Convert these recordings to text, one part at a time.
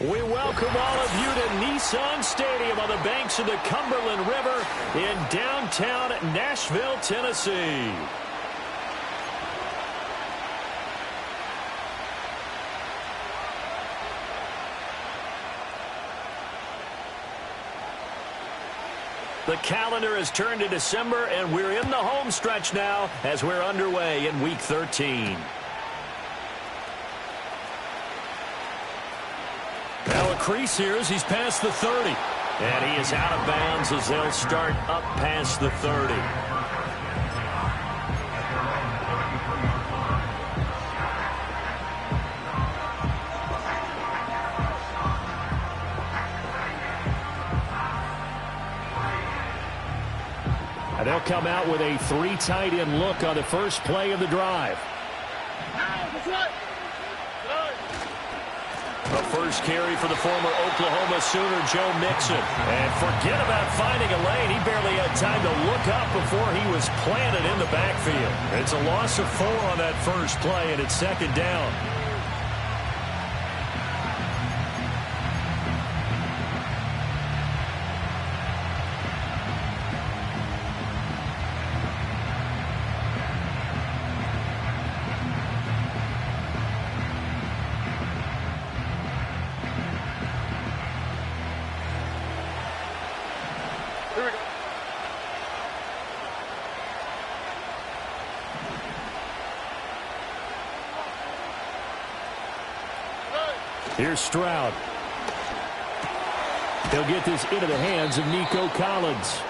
We welcome all of you to Nissan Stadium on the banks of the Cumberland River in downtown Nashville, Tennessee. The calendar has turned to December, and we're in the home stretch now as we're underway in Week 13. Now a crease here as he's past the 30. And he is out of bounds as they'll start up past the 30. And they'll come out with a 3 tight end look on the first play of the drive. A first carry for the former Oklahoma Sooner, Joe Mixon. And forget about finding a lane. He barely had time to look up before he was planted in the backfield. It's a loss of 4 on that first play, and it's second down. Here's Stroud. He'll get this into the hands of Nico Collins.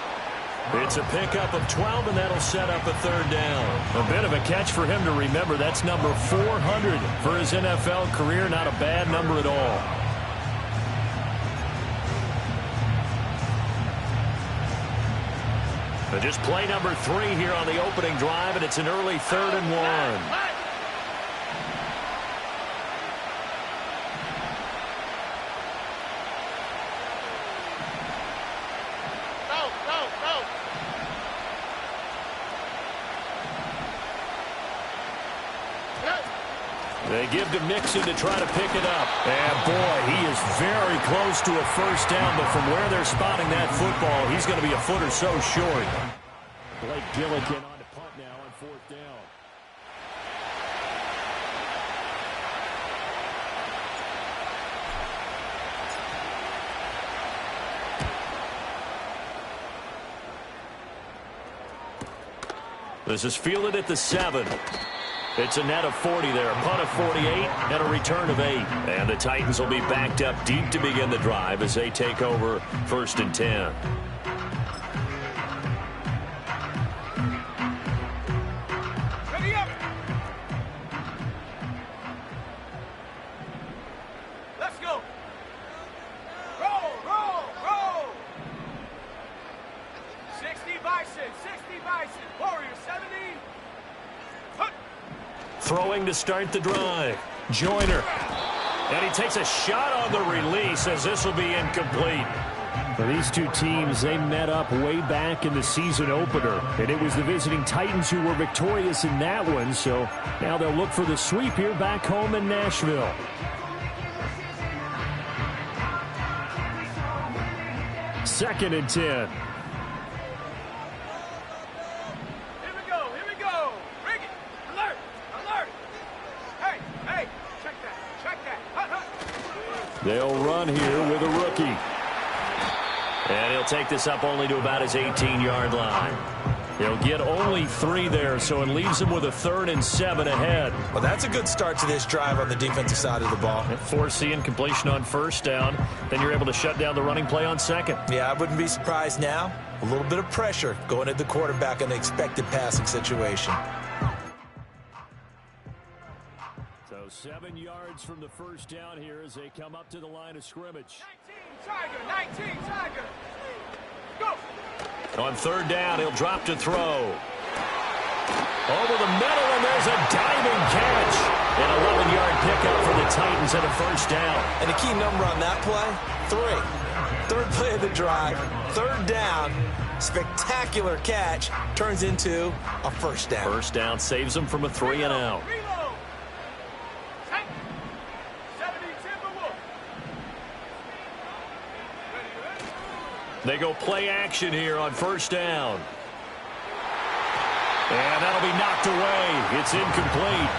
It's a pickup of 12, and that'll set up a third down. A bit of a catch for him to remember. That's number 400 for his NFL career. Not a bad number at all. But just play number 3 here on the opening drive, and it's an early 3rd and 1. They give to Mixon to try to pick it up. And, boy, he is very close to a first down, but from where they're spotting that football, he's going to be a foot or so short. Blake Gillikin on the punt now on 4th down. This is fielded at the 7. It's a net of 40 there, a punt of 48, and a return of 8. And the Titans will be backed up deep to begin the drive as they take over 1st and 10. Ready up! Let's go! Roll, roll, roll! 60 Bison, 60 Bison, Warrior 70. Throwing to start the drive. Joyner. And he takes a shot on the release as this will be incomplete. For these two teams, they met up way back in the season opener. And it was the visiting Titans who were victorious in that one. So now they'll look for the sweep here back home in Nashville. Second and 10. They'll run here with a rookie. And he'll take this up only to about his 18-yard line. He'll get only 3 there, so it leaves him with a 3rd and 7 ahead. Well, that's a good start to this drive on the defensive side of the ball. Foreseeing completion on 1st down. Then you're able to shut down the running play on 2nd. Yeah, I wouldn't be surprised now. A little bit of pressure going at the quarterback in the expected passing situation. 7 yards from the first down here as they come up to the line of scrimmage. 19 Tiger. Go. On 3rd down, he'll drop to throw. Over the middle, and there's a diving catch. An 11-yard pickup for the Titans and a first down. And the key number on that play, 3. 3rd play of the drive, 3rd down. Spectacular catch turns into a first down. First down saves them from a 3 and out. They go play action here on first down. And that'll be knocked away. It's incomplete.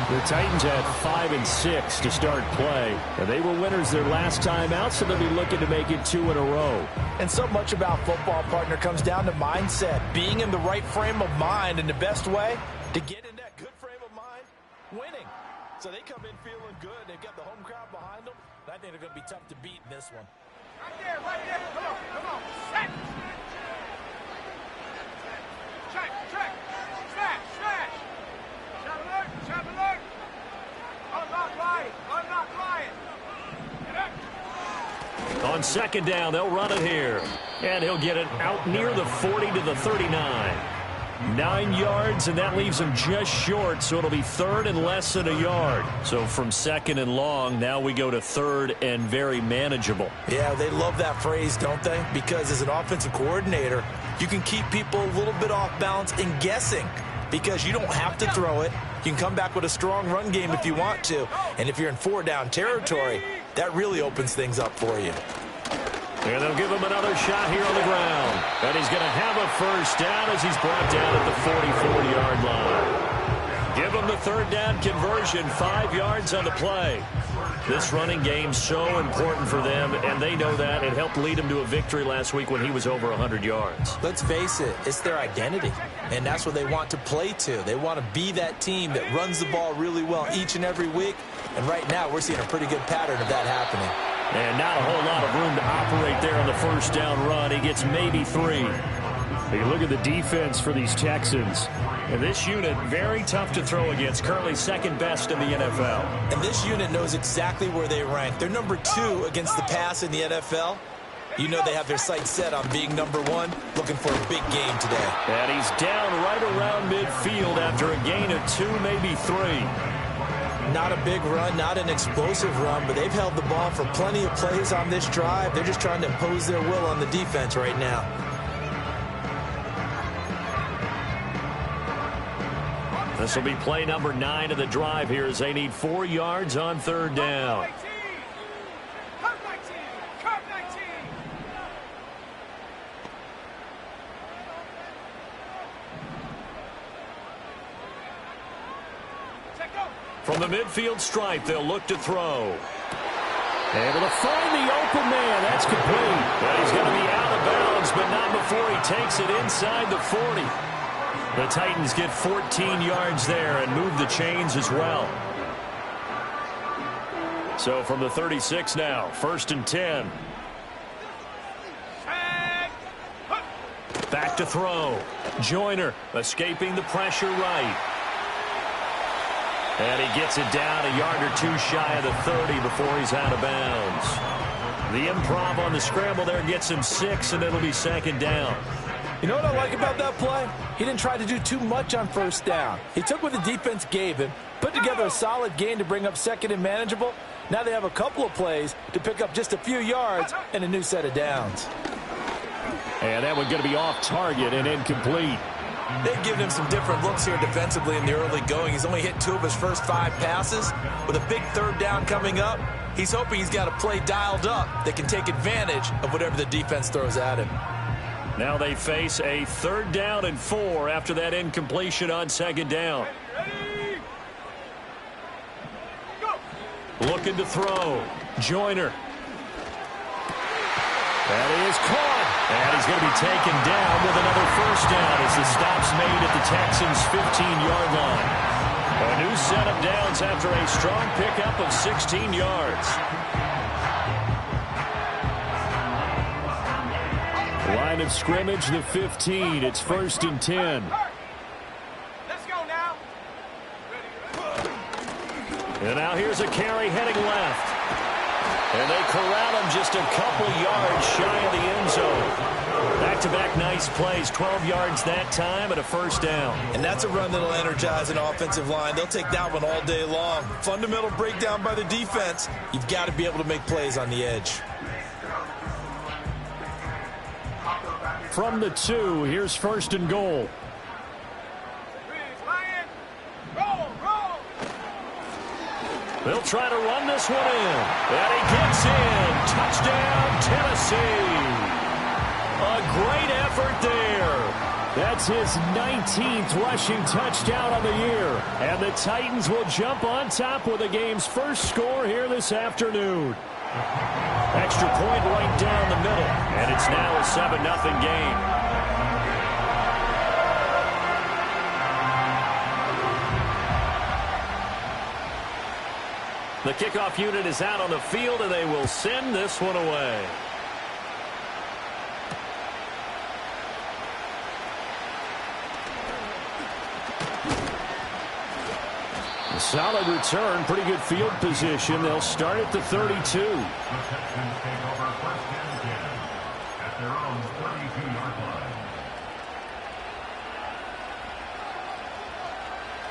The Titans had 5 and 6 to start play. And they were winners their last time out, so they'll be looking to make it 2 in a row. And so much about football, partner, comes down to mindset. Being in the right frame of mind, and the best way to get in that good frame of mind, winning. So they come in feeling good. They've got the home crowd behind them. And I think they're going to be tough to beat in this one. Right there, right there. Come on. Set. Check. Smash. Shot alert. Unlock Ryan. Get up. On second down, they'll run it here. And he'll get it out near the 40 to the 39. 9 yards, and that leaves him just short, so it'll be third and less than a yard. So from second and long, now we go to third and very manageable. Yeah, they love that phrase, don't they? Because as an offensive coordinator, you can keep people a little bit off balance and guessing because you don't have to throw it. You can come back with a strong run game if you want to. And if you're in 4-down territory, that really opens things up for you. And they'll give him another shot here on the ground. And he's going to have a first down as he's brought down at the 44-yard line. Give him the third down conversion, 5 yards on the play. This running game's so important for them, and they know that. It helped lead him to a victory last week when he was over 100 yards. Let's face it, it's their identity, and that's what they want to play to. They want to be that team that runs the ball really well each and every week, and right now we're seeing a pretty good pattern of that happening. And not a whole lot of room to operate there on the first down run. He gets maybe 3. You look at the defense for these Texans. And this unit, very tough to throw against, currently second best in the NFL. And this unit knows exactly where they rank. They're number 2 against the pass in the NFL. You know they have their sights set on being number 1, looking for a big game today. And he's down right around midfield after a gain of 2, maybe 3. Not a big run, not an explosive run, but they've held the ball for plenty of plays on this drive. They're just trying to impose their will on the defense right now. This will be play number 9 of the drive here as they need 4 yards on third down. Come 19. From the midfield stripe, they'll look to throw. Able to find the open man. That's complete. But he's going to be out of bounds, but not before he takes it inside the 40. The Titans get 14 yards there and move the chains as well. So from the 36 now, 1st and 10. Back to throw. Joyner escaping the pressure right. And he gets it down a yard or 2 shy of the 30 before he's out of bounds. The improv on the scramble there gets him 6, and it'll be second down. You know what I like about that play? He didn't try to do too much on first down. He took what the defense gave him, put together a solid gain to bring up second and manageable. Now they have a couple of plays to pick up just a few yards and a new set of downs. And that one's going to be off target and incomplete. They've given him some different looks here defensively in the early going. He's only hit 2 of his first 5 passes. With a big third down coming up, he's hoping he's got a play dialed up that can take advantage of whatever the defense throws at him. Now they face a 3rd down and 4 after that incompletion on second down. Looking to throw. Joyner. That is caught. And he's going to be taken down with another first down as the stop's made at the Texans' 15-yard line. A new set of downs after a strong pickup of 16 yards. Line of scrimmage, the 15. It's 1st and 10. Let's go now. And now here's a carry heading left. And they corral him just a couple yards shy of the end zone. Back-to-back nice plays, 12 yards that time and a first down. And that's a run that'll energize an offensive line. They'll take that one all day long. Fundamental breakdown by the defense. You've got to be able to make plays on the edge. From the 2, here's 1st and goal. They'll try to run this one in. And he gets in. Touchdown, Tennessee. A great effort there. That's his 19th rushing touchdown on the year. And the Titans will jump on top with the game's first score here this afternoon. Extra point right down the middle. And it's now a 7-0 game. The kickoff unit is out on the field, and they will send this one away. A solid return, pretty good field position. They'll start at the 32. The Texans take over first and 10 at their own 32-yard line.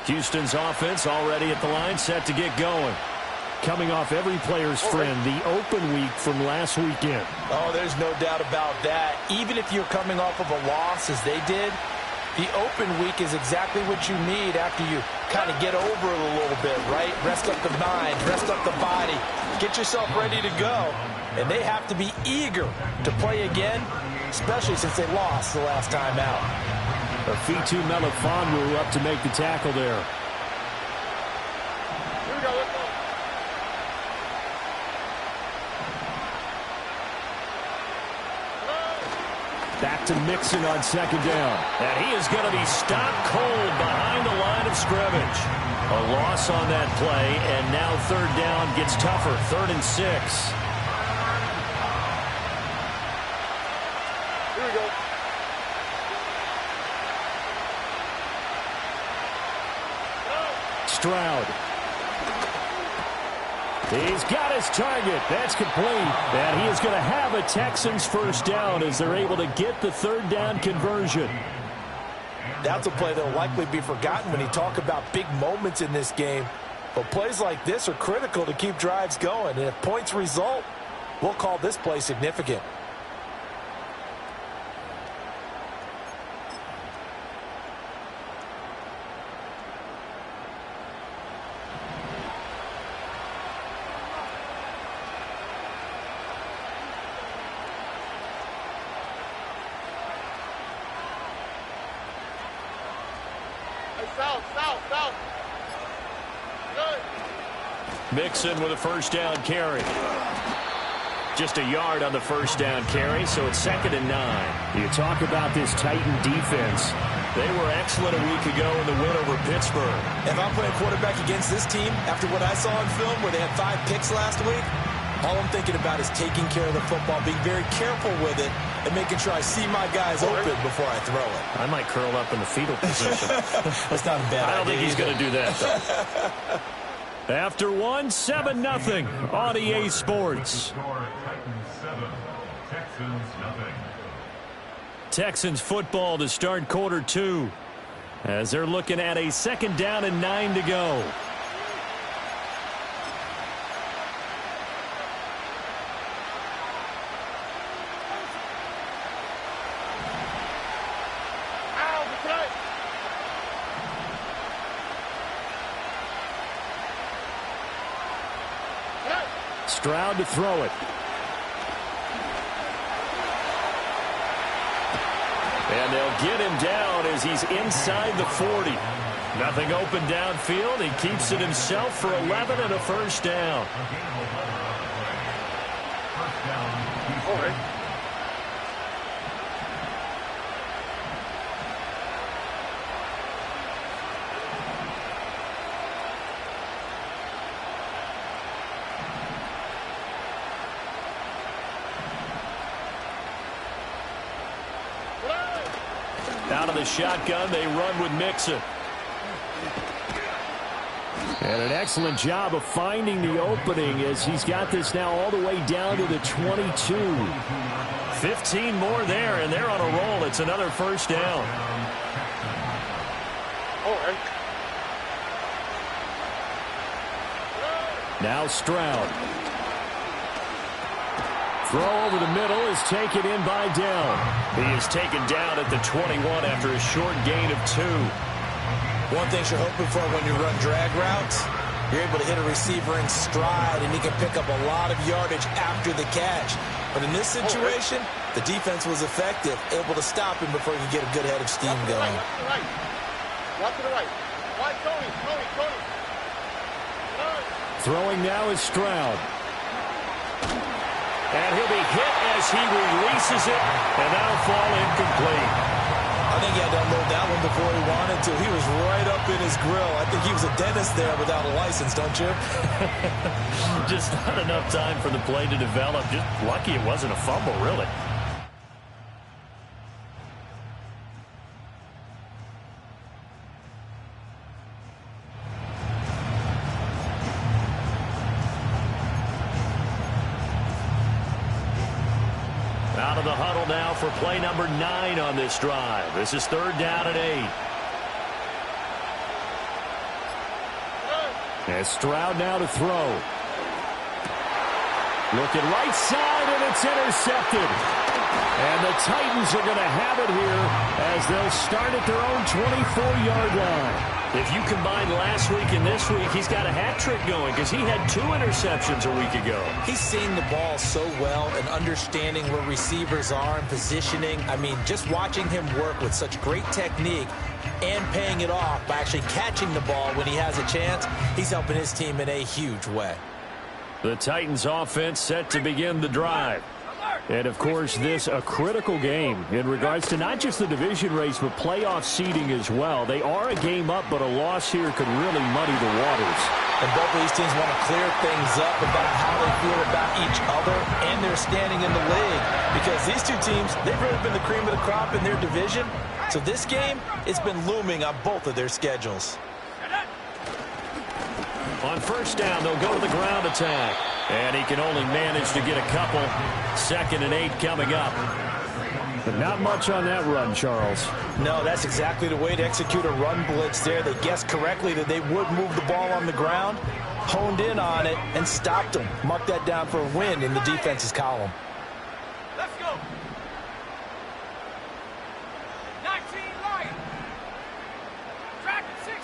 Houston's offense already at the line, set to get going. Coming off every player's friend, the open week from last weekend. Oh, there's no doubt about that. Even if you're coming off of a loss as they did, the open week is exactly what you need after you kind of get over it a little bit, right? Rest up the mind, rest up the body, get yourself ready to go. And they have to be eager to play again, especially since they lost the last time out. Fitu Melifonwu up to make the tackle there. Here we go. Let's go. Back to Mixon on second down. And he is going to be stopped cold behind the line of scrimmage. A loss on that play, and now third down gets tougher. 3rd and 6. Here we go. Stroud. He's got his target. That's complete. And he is going to have a Texans first down as they're able to get the third down conversion. That's a play that will likely be forgotten when you talk about big moments in this game. But plays like this are critical to keep drives going. And if points result, we'll call this play significant. South. Good. Mixon with a first down carry. Just a yard on the first down carry, so it's 2nd and 9. You talk about this Titan defense. They were excellent a week ago in the win over Pittsburgh. If I'm playing quarterback against this team, after what I saw in film where they had 5 picks last week, all I'm thinking about is taking care of the football, being very careful with it, and making sure I see my guys open before I throw it. I might curl up in the fetal position. That's not a bad idea. I don't think he's going to do that, though. After 7-0 on EA Sports. Titans 7, Texans nothing. Texans football to start quarter 2 as they're looking at a 2nd down and 9 to go. Stroud to throw it. And they'll get him down as he's inside the 40. Nothing open downfield. He keeps it himself for 11 and a first down. All right. Out of the shotgun, they run with Mixon. And an excellent job of finding the opening as he's got this now all the way down to the 22. 15 more there, and they're on a roll. It's another first down. All right. Now Stroud. Throw over the middle is taken in by Down. He is taken down at the 21 after a short gain of 2. One thing you're hoping for when you run drag routes, you're able to hit a receiver in stride, and he can pick up a lot of yardage after the catch. But in this situation, The defense was effective, able to stop him before he could get a good head of steam going. Walk to the right. Watch Tony. Throwing now is Stroud. And he'll be hit as he releases it, and that'll fall incomplete. I think he had to unload that one before he wanted to. He was right up in his grill. I think he was a dentist there without a license, don't you? Just not enough time for the play to develop. Just lucky it wasn't a fumble, really. Out of the huddle now for play number 9 on this drive. This is 3rd down and 8. As Stroud now to throw. Looking right side, and it's intercepted. And the Titans are going to have it here as they'll start at their own 24-yard line. If you combine last week and this week, he's got a hat trick going because he had 2 interceptions a week ago. He's seeing the ball so well and understanding where receivers are and positioning. I mean, just watching him work with such great technique and paying it off by actually catching the ball when he has a chance, he's helping his team in a huge way. The Titans offense set to begin the drive. And, of course, this a critical game in regards to not just the division race, but playoff seeding as well. They are a game up, but a loss here could really muddy the waters. And both of these teams want to clear things up about how they feel about each other and their standing in the league. Because these two teams, they've really been the cream of the crop in their division. So this game, it's been looming on both of their schedules. On 1st down, they'll go to the ground attack. And he can only manage to get a couple. 2nd and 8 coming up. But not much on that run, Charles. No, that's exactly the way to execute a run blitz there. They guessed correctly that they would move the ball on the ground, honed in on it, and stopped them. Mark that down for a win in the defense's column. Let's go. 19 right. Track at 60.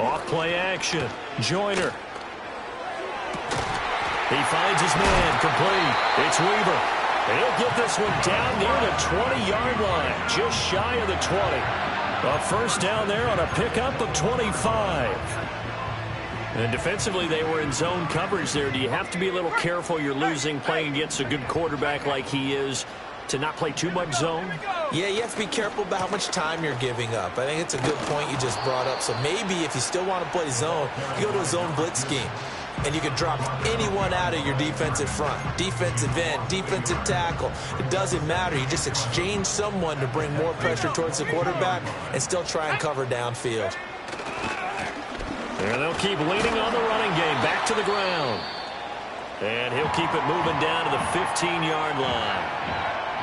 Off play action. Joyner. He finds his man complete. It's Weaver. He'll get this one down near the 20-yard line. Just shy of the 20. A 1st down there on a pickup of 25. And defensively, they were in zone coverage there. Do you have to be a little careful? You're losing playing against a good quarterback like he is to not play too much zone? Yeah, you have to be careful about how much time you're giving up. I think it's a good point you just brought up. So maybe if you still want to play zone, you go to a zone blitz scheme. And you can drop anyone out of your defensive front. Defensive end, defensive tackle. It doesn't matter. You just exchange someone to bring more pressure towards the quarterback and still try and cover downfield. And they'll keep leaning on the running game. Back to the ground. And he'll keep it moving down to the 15-yard line.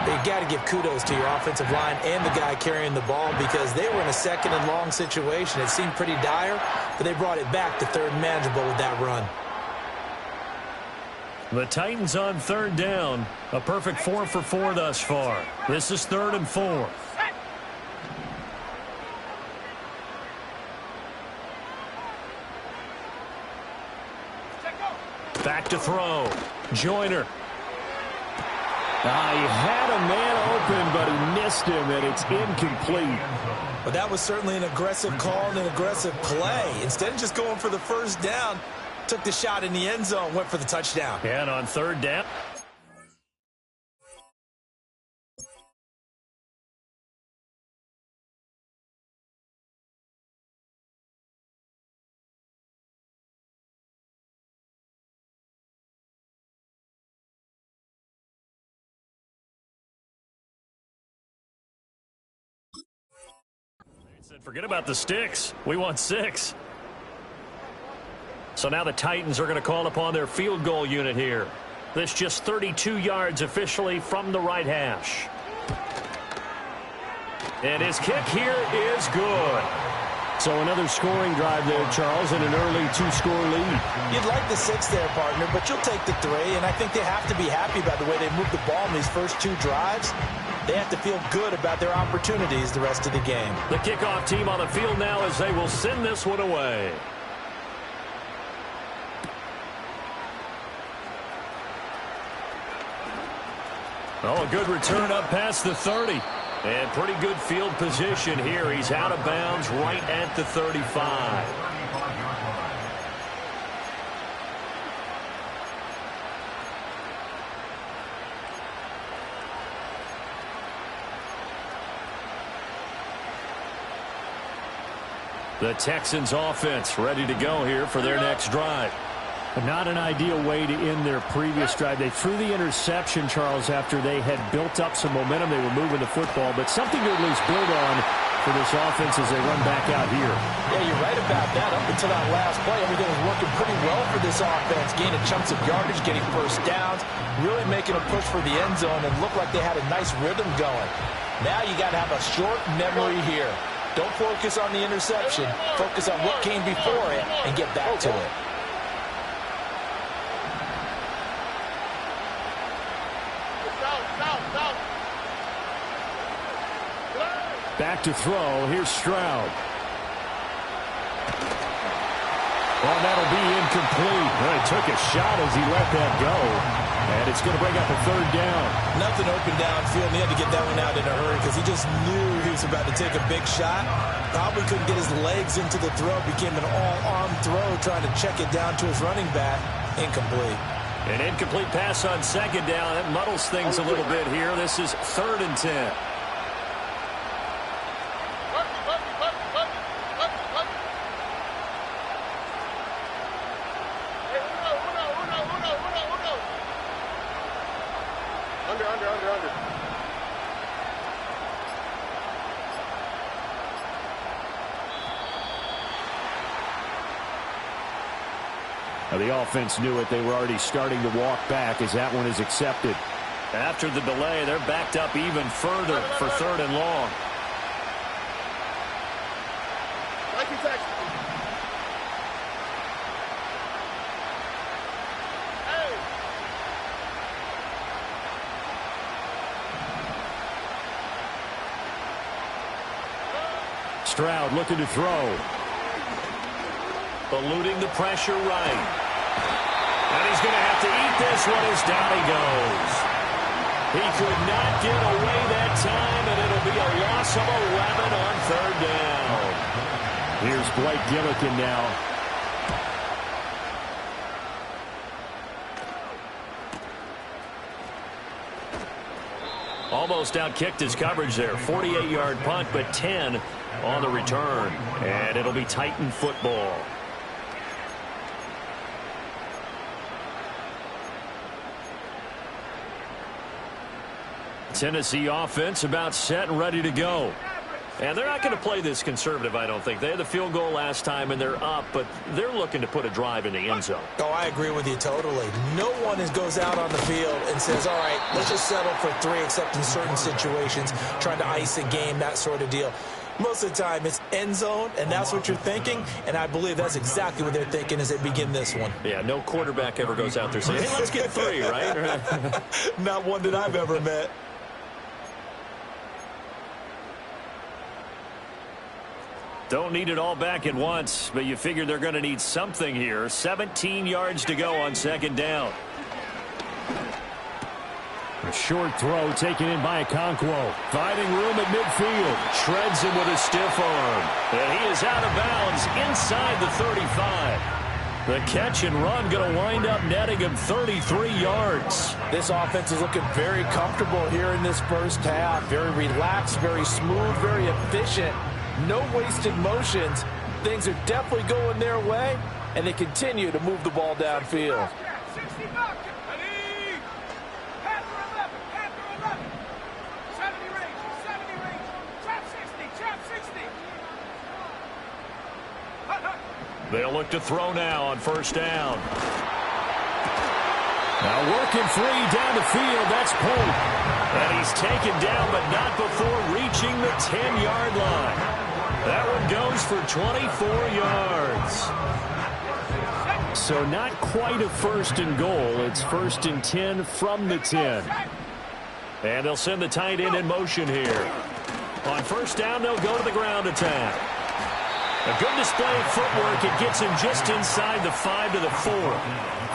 You got to give kudos to your offensive line and the guy carrying the ball because they were in a 2nd and long situation. It seemed pretty dire, but they brought it back to 3rd and manageable with that run. The Titans on 3rd down. A perfect 4 for 4 thus far. This is 3rd and 4. Back to throw. Joyner. He had a man open, but he missed him, and it's incomplete. But that was certainly an aggressive call and an aggressive play. Instead of just going for the 1st down, took the shot in the end zone, went for the touchdown. And on 3rd down. Forget about the sticks. We want 6. So now the Titans are going to call upon their field goal unit here. This just 32 yards officially from the right hash. And his kick here is good. So another scoring drive there, Charles, and an early 2-score lead. You'd like the 6 there, partner, but you'll take the 3, and I think they have to be happy about the way they moved the ball in these first 2 drives. They have to feel good about their opportunities the rest of the game. The kickoff team on the field now as they will send this one away. Oh, a good return up past the 30. And pretty good field position here. He's out of bounds right at the 35. The Texans offense ready to go here for their next drive. Not an ideal way to end their previous drive. They threw the interception, Charles, after they had built up some momentum. They were moving the football, but something to at least build on for this offense as they run back out here. Yeah, you're right about that. Up until that last play, everything was working pretty well for this offense. Gaining chunks of yardage, getting first downs, really making a push for the end zone, and looked like they had a nice rhythm going. Now you got to have a short memory here. Don't focus on the interception. Focus on what came before it and get back to it. Back to throw. Here's Stroud. Well, that'll be incomplete. Well, he took a shot as he let that go. And it's going to bring up a third down. Nothing open downfield, and he had to get that one out in a hurry because he just knew he was about to take a big shot. Probably couldn't get his legs into the throw. Became an all-arm throw, trying to check it down to his running back. Incomplete. An incomplete pass on second down. That muddles things a little bit here. This is 3rd and 10. Now the offense knew it. They were already starting to walk back as that one is accepted. After the delay, they're backed up even further for 3rd and long. Stroud looking to throw. Eluding the pressure right. And he's going to have to eat this one as down he goes. He could not get away that time, and it'll be a loss of 11 on 3rd down. Here's Blake Gillikin now. Almost outkicked his coverage there. 48-yard punt, but 10 on the return. And it'll be Titan football. Tennessee offense about set and ready to go. And they're not going to play this conservative, I don't think. They had the field goal last time, and they're up, but they're looking to put a drive in the end zone. Oh, I agree with you totally. No one goes out on the field and says, all right, let's just settle for 3, except in certain situations, trying to ice a game, that sort of deal. Most of the time, it's end zone, and that's what you're thinking, and I believe that's exactly what they're thinking as they begin this one. Yeah, no quarterback ever goes out there saying, hey, let's get 3, right? Not one that I've ever met. Don't need it all back at once, but you figure they're going to need something here. 17 yards to go on 2nd down. A short throw taken in by Okonkwo. Finding room at midfield. Shreds him with a stiff arm. And he is out of bounds inside the 35. The catch and run going to wind up netting him 33 yards. This offense is looking very comfortable here in this first half. Very relaxed, very smooth, very efficient. No wasted motions. Things are definitely going their way, and they continue to move the ball downfield. They'll look to throw now on 1st down. Now working free down the field. That's Pope. And he's taken down, but not before reaching the 10-yard line. That one goes for 24 yards. So not quite a 1st and goal. It's 1st and 10 from the 10. And they'll send the tight end in motion here. On 1st down, they'll go to the ground attack. A good display of footwork. It gets him just inside the 5 to the 4.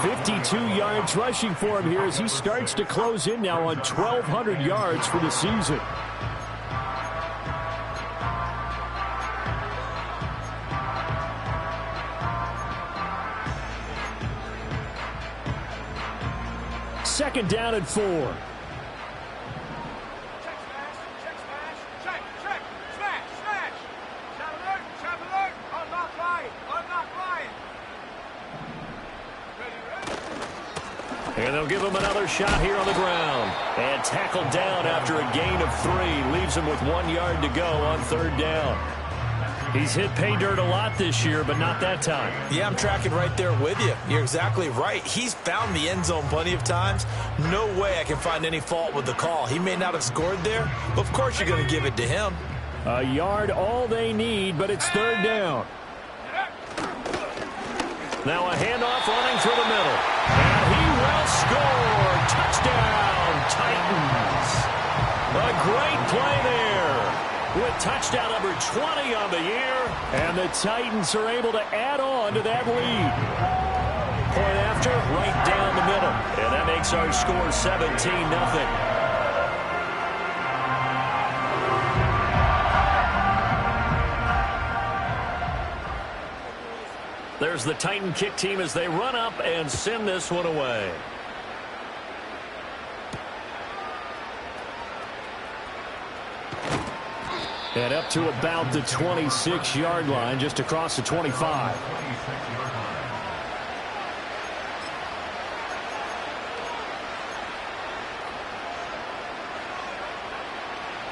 52 yards rushing for him here as he starts to close in now on 1,200 yards for the season. Second down and 4. Check smash, smash, smash. Trap alert, unlock line. Ready. And they'll give him another shot here on the ground. And tackled down after a gain of 3. Leaves him with 1 yard to go on third down. He's hit pay dirt a lot this year, but not that time. Yeah, I'm tracking right there with you. You're exactly right. He's found the end zone plenty of times. No way I can find any fault with the call. He may not have scored there, but of course you're going to give it to him. A yard all they need, but it's third down. Now a handoff running through the middle. And he will score. Touchdown, Titans. A great play there. With touchdown number 20 on the year. And the Titans are able to add on to that lead. Point after, right down the middle. And that makes our score 17-0. There's the Titan kick team as they run up and send this one away. And up to about the 26-yard line, just across the 25.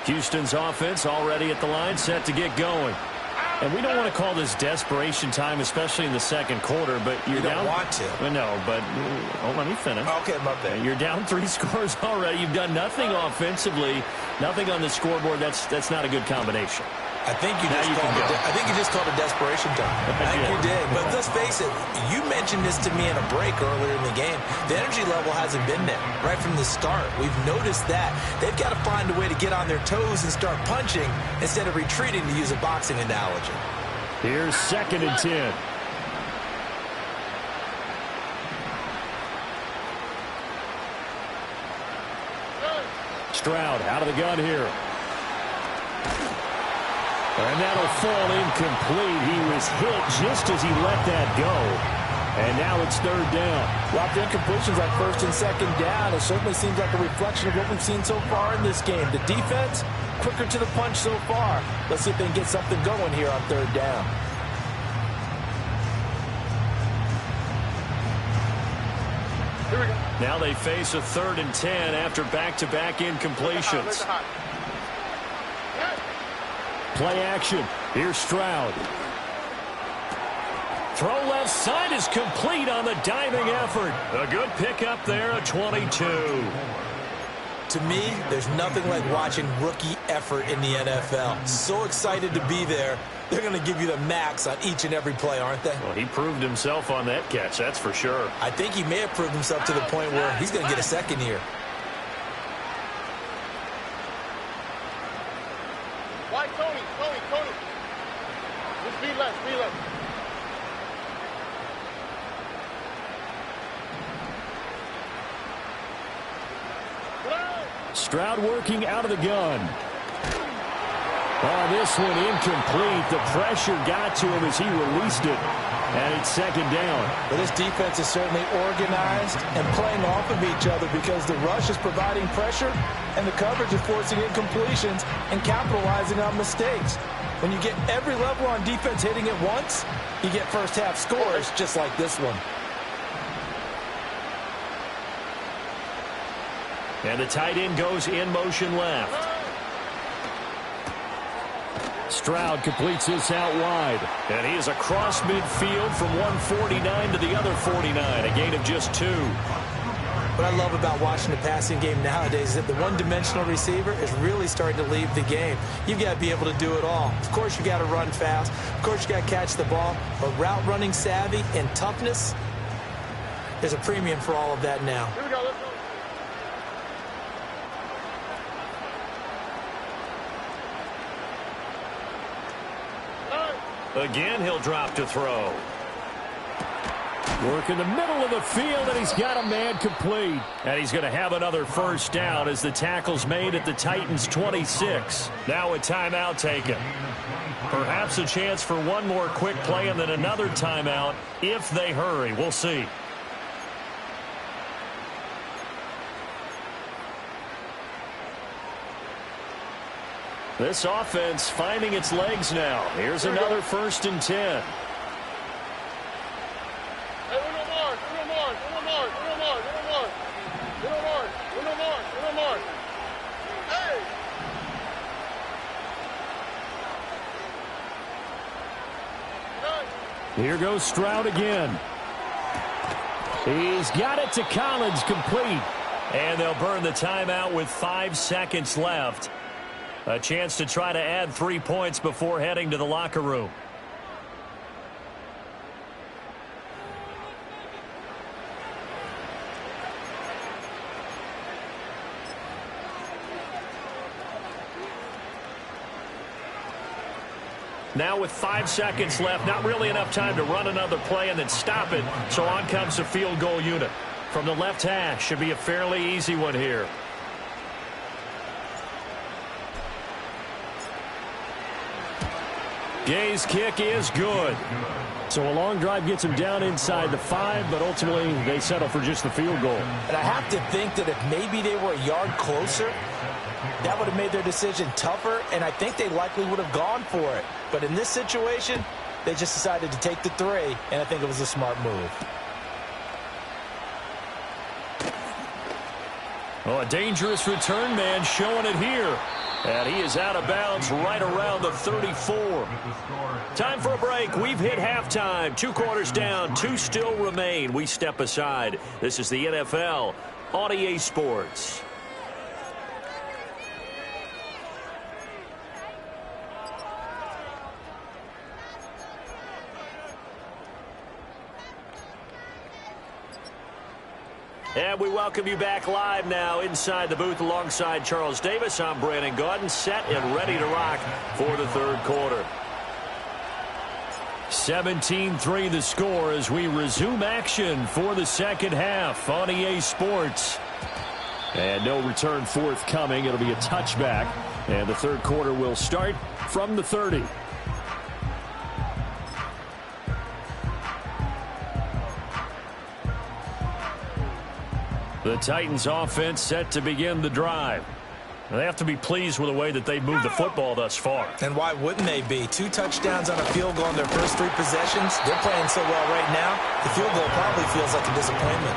Houston's offense already at the line, set to get going. And we don't want to call this desperation time, especially in the second quarter, but you're down. You don't want to. No, but let me finish. Okay, my bad. You're down 3 scores already. You've done nothing offensively, nothing on the scoreboard. That's not a good combination. I think you just called it desperation time. I think you did. But let's face it, you mentioned this to me in a break earlier in the game. The energy level hasn't been there right from the start. We've noticed that. They've got to find a way to get on their toes and start punching instead of retreating, to use a boxing analogy. Here's second and 10. Stroud out of the gun here. And that'll fall incomplete. He was hit just as he let that go. And now it's third down. Lots of incompletions like first and second down. It certainly seems like a reflection of what we've seen so far in this game. The defense, quicker to the punch so far. Let's see if they can get something going here on third down. Here we go. Now they face a 3rd and 10 after back-to-back incompletions. Play action. Here's Stroud. Throw left side is complete on the diving effort. A good pickup there, a 22. To me, there's nothing like watching rookie effort in the NFL. So excited to be there. They're going to give you the max on each and every play, aren't they? Well, he proved himself on that catch, that's for sure. I think he may have proved himself to the point where he's going to get a second here. Why, Tony? Just be left. Stroud working out of the gun. Oh, this one incomplete. The pressure got to him as he released it. And it's second down. But this defense is certainly organized and playing off of each other because the rush is providing pressure and the coverage is forcing incompletions and capitalizing on mistakes. When you get every level on defense hitting at once, you get first half scores just like this one. And the tight end goes in motion left. Stroud completes this out wide. And he is across midfield from 149 to the other 49. A gain of just 2. What I love about watching the passing game nowadays is that the one-dimensional receiver is really starting to leave the game. You've got to be able to do it all. Of course, you got to run fast. Of course, you got to catch the ball. But route running savvy and toughness, there's a premium for all of that now. Here we go, let's go. Again, he'll drop to throw. Work in the middle of the field, and he's got a man complete. And he's going to have another first down as the tackle's made at the Titans' 26. Now a timeout taken. Perhaps a chance for one more quick play and then another timeout if they hurry. We'll see. This offense finding its legs now. Here's another 1st and 10. Here goes Stroud again. He's got it to Collins, complete. And they'll burn the timeout with 5 seconds left. A chance to try to add 3 points before heading to the locker room. Now with 5 seconds left, not really enough time to run another play and then stop it. So on comes the field goal unit. From the left hash, should be a fairly easy one here. Gay's kick is good. So a long drive gets him down inside the 5, but ultimately they settle for just the field goal. And I have to think that if maybe they were a yard closer, that would have made their decision tougher, and I think they likely would have gone for it. But in this situation, they just decided to take the 3, and I think it was a smart move. Oh, a dangerous return man showing it here. And he is out of bounds right around the 34. Time for a break. We've hit halftime. 2 quarters down. 2 still remain. We step aside. This is the NFL on EA Sports. And we welcome you back live now inside the booth alongside Charles Davis. I'm Brandon Gaudin, set and ready to rock for the 3rd quarter. 17-3 the score as we resume action for the 2nd half on EA Sports. And no return forthcoming. It'll be a touchback. And the 3rd quarter will start from the 30. The Titans offense set to begin the drive. They have to be pleased with the way that they've moved the football thus far. And why wouldn't they be? 2 touchdowns on a field goal in their first 3 possessions. They're playing so well right now, the field goal probably feels like a disappointment.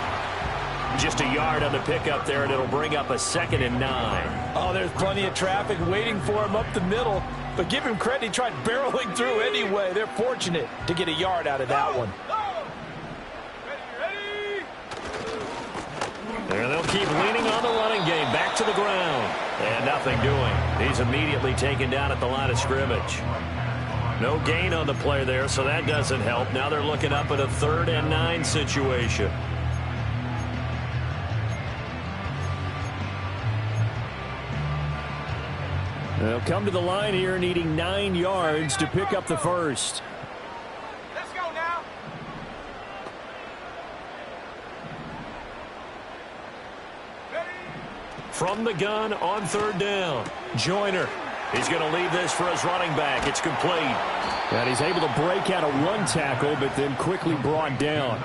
Just a yard on the pickup there, and it'll bring up a 2nd and 9. Oh, there's plenty of traffic waiting for him up the middle. But give him credit, he tried barreling through anyway. They're fortunate to get a yard out of that one. And they'll keep leaning on the running game. Back to the ground. And nothing doing. He's immediately taken down at the line of scrimmage. No gain on the play there, so that doesn't help. Now they're looking up at a 3rd and 9 situation. They'll come to the line here needing 9 yards to pick up the first. Let's go now. From the gun on 3rd down. Joyner. He's going to leave this for his running back. It's complete. And he's able to break out of 1 tackle, but then quickly brought down.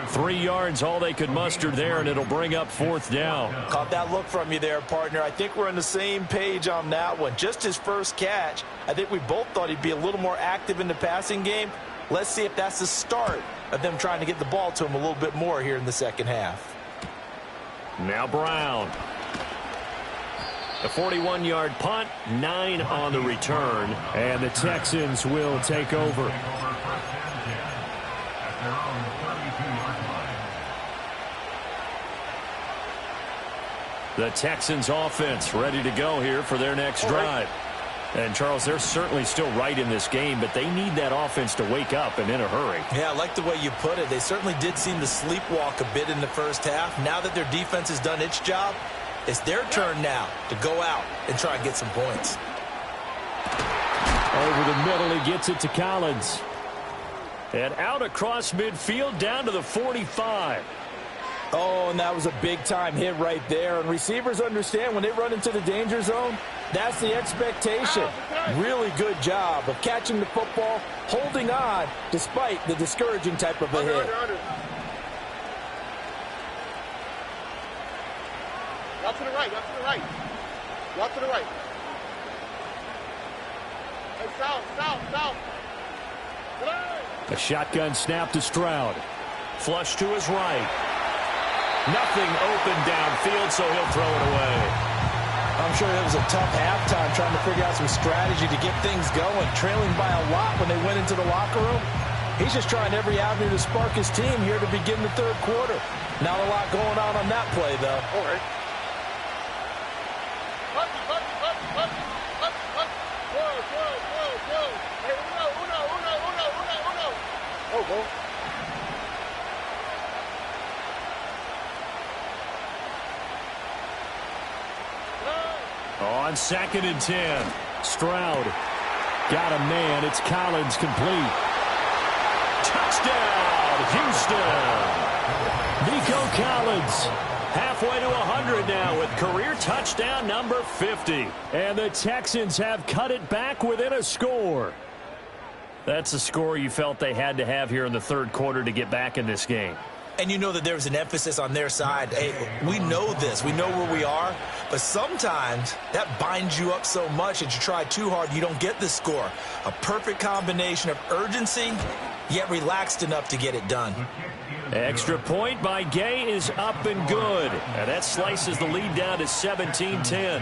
3 yards, all they could muster there, and it'll bring up 4th down. Caught that look from you there, partner. I think we're on the same page on that one. Just his first catch. I think we both thought he'd be a little more active in the passing game. Let's see if that's the start of them trying to get the ball to him a little bit more here in the 2nd half. Now Brown. A 41-yard punt, 9 on the return, and the Texans will take over. The Texans offense ready to go here for their next drive. And, Charles, they're certainly still right in this game, but they need that offense to wake up and in a hurry. Yeah, I like the way you put it. They certainly did seem to sleepwalk a bit in the first half. Now that their defense has done its job, it's their turn now to go out and try and get some points. Over the middle, he gets it to Collins. And out across midfield, down to the 45. Oh, and that was a big-time hit right there. And receivers understand when they run into the danger zone, that's the expectation. Really good job of catching the football, holding on, despite the discouraging type of a hit. Under. Out to the right, out to the right. Out to the right. Hey, south. A shotgun snap to Stroud. Flush to his right. Nothing open downfield, so he'll throw it away. I'm sure it was a tough halftime trying to figure out some strategy to get things going. Trailing by a lot when they went into the locker room. He's just trying every avenue to spark his team here to begin the third quarter. Not a lot going on that play, though. All right. Go. On 2nd and 10. Stroud got a man. It's Collins complete. Touchdown, Houston. Nico Collins halfway to 100 now with career touchdown number 50. And the Texans have cut it back within a score. That's a score you felt they had to have here in the third quarter to get back in this game. And you know that there was an emphasis on their side. Hey, we know this. We know where we are. But sometimes that binds you up so much that you try too hard, you don't get the score. A perfect combination of urgency, yet relaxed enough to get it done. Extra point by Gay is up and good. And that slices the lead down to 17-10.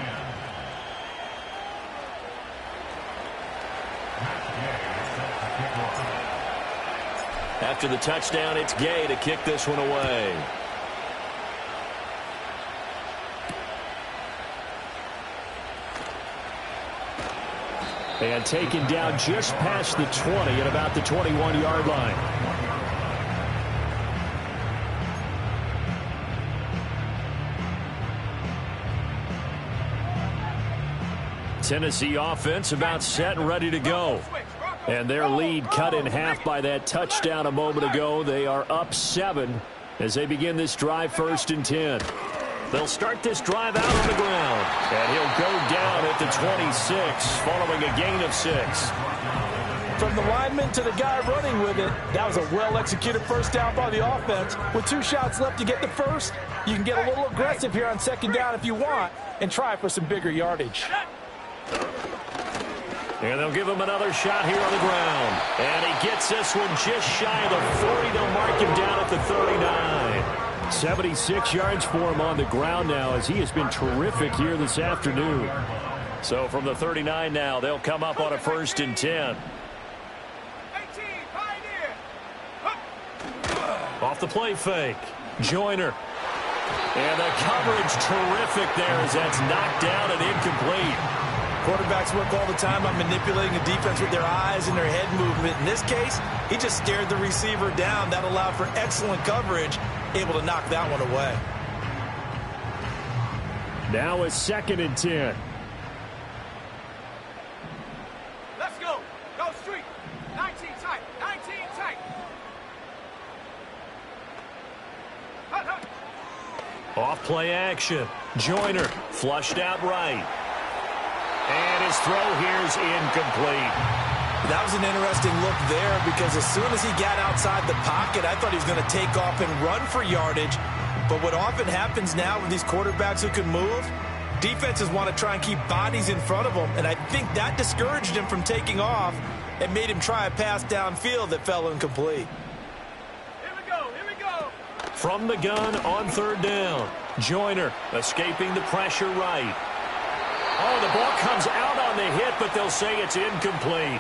After the touchdown, it's Gay to kick this one away. And taken down just past the 20 at about the 21-yard line. Tennessee offense about set and ready to go. And their lead cut in half by that touchdown a moment ago. They are up 7 as they begin this drive 1st and 10. They'll start this drive out on the ground. And he'll go down at the 26 following a gain of 6. From the lineman to the guy running with it, that was a well-executed first down by the offense. With 2 shots left to get the first, you can get a little aggressive here on 2nd down if you want and try for some bigger yardage. And they'll give him another shot here on the ground. And he gets this one just shy of the 40. They'll mark him down at the 39. 76 yards for him on the ground now as he has been terrific here this afternoon. So from the 39 now, they'll come up on a 1st and 10. 18, Pioneer. Off the play fake. Joyner. And the coverage terrific there as that's knocked down and incomplete. Quarterbacks work all the time on manipulating the defense with their eyes and their head movement. In this case, he just stared the receiver down. That allowed for excellent coverage, able to knock that one away. Now it's 2nd and 10. Let's go. Go street. 19 tight. 19 tight. Hut. Off play action. Joyner flushed out right. And his throw here's incomplete. That was an interesting look there because as soon as he got outside the pocket, I thought he was going to take off and run for yardage. But what often happens now with these quarterbacks who can move, defenses want to try and keep bodies in front of them. And I think that discouraged him from taking off and made him try a pass downfield that fell incomplete. Here we go. From the gun on 3rd down. Joyner escaping the pressure right. Oh, the ball comes out on the hit, but they'll say it's incomplete.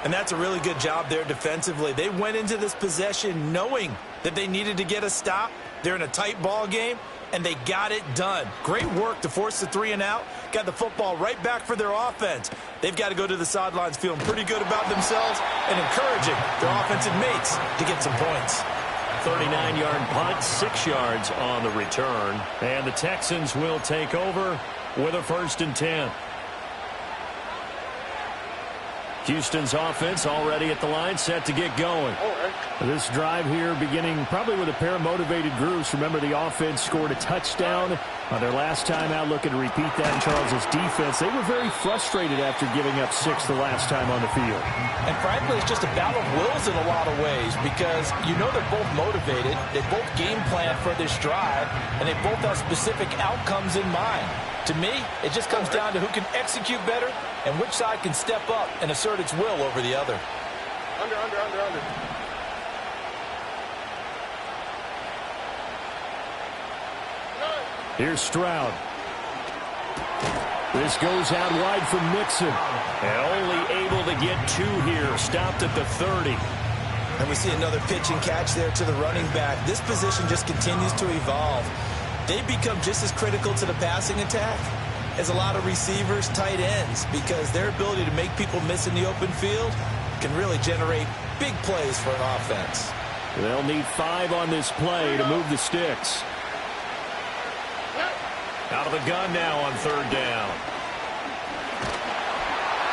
And that's a really good job there defensively. They went into this possession knowing that they needed to get a stop. They're in a tight ball game, and they got it done. Great work to force the 3 and out. Got the football right back for their offense. They've got to go to the sidelines feeling pretty good about themselves and encouraging their offensive mates to get some points. 39-yard punt, 6 yards on the return. And the Texans will take over with a 1st and 10. Houston's offense already at the line, set to get going. This drive here beginning probably with a pair of motivated groups. Remember, the offense scored a touchdown on their last time out, looking to repeat that in Charles's defense. They were very frustrated after giving up 6 the last time on the field. And frankly, it's just a battle of wills in a lot of ways because you know they're both motivated. They both game plan for this drive, and they both have specific outcomes in mind. To me, it just comes down to who can execute better and which side can step up and assert its will over the other. Under. Here's Stroud. This goes out wide from Mixon. And only able to get 2 here. Stopped at the 30. And we see another pitch and catch there to the running back. This position just continues to evolve. They become just as critical to the passing attack as a lot of receivers, tight ends, because their ability to make people miss in the open field can really generate big plays for an offense. They'll need 5 on this play to move the sticks. Out of the gun now on 3rd down.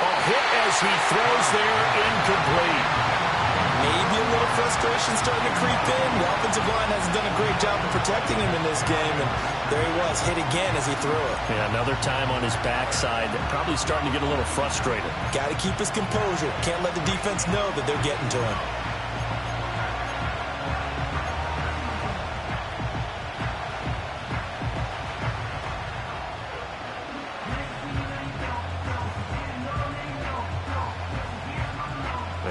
A hit as he throws there, incomplete. Maybe a little frustration starting to creep in. The offensive line hasn't done a great job of protecting him in this game, and there he was, hit again as he threw it. Yeah, another time on his backside, probably starting to get a little frustrated. Got to keep his composure. Can't let the defense know that they're getting to him.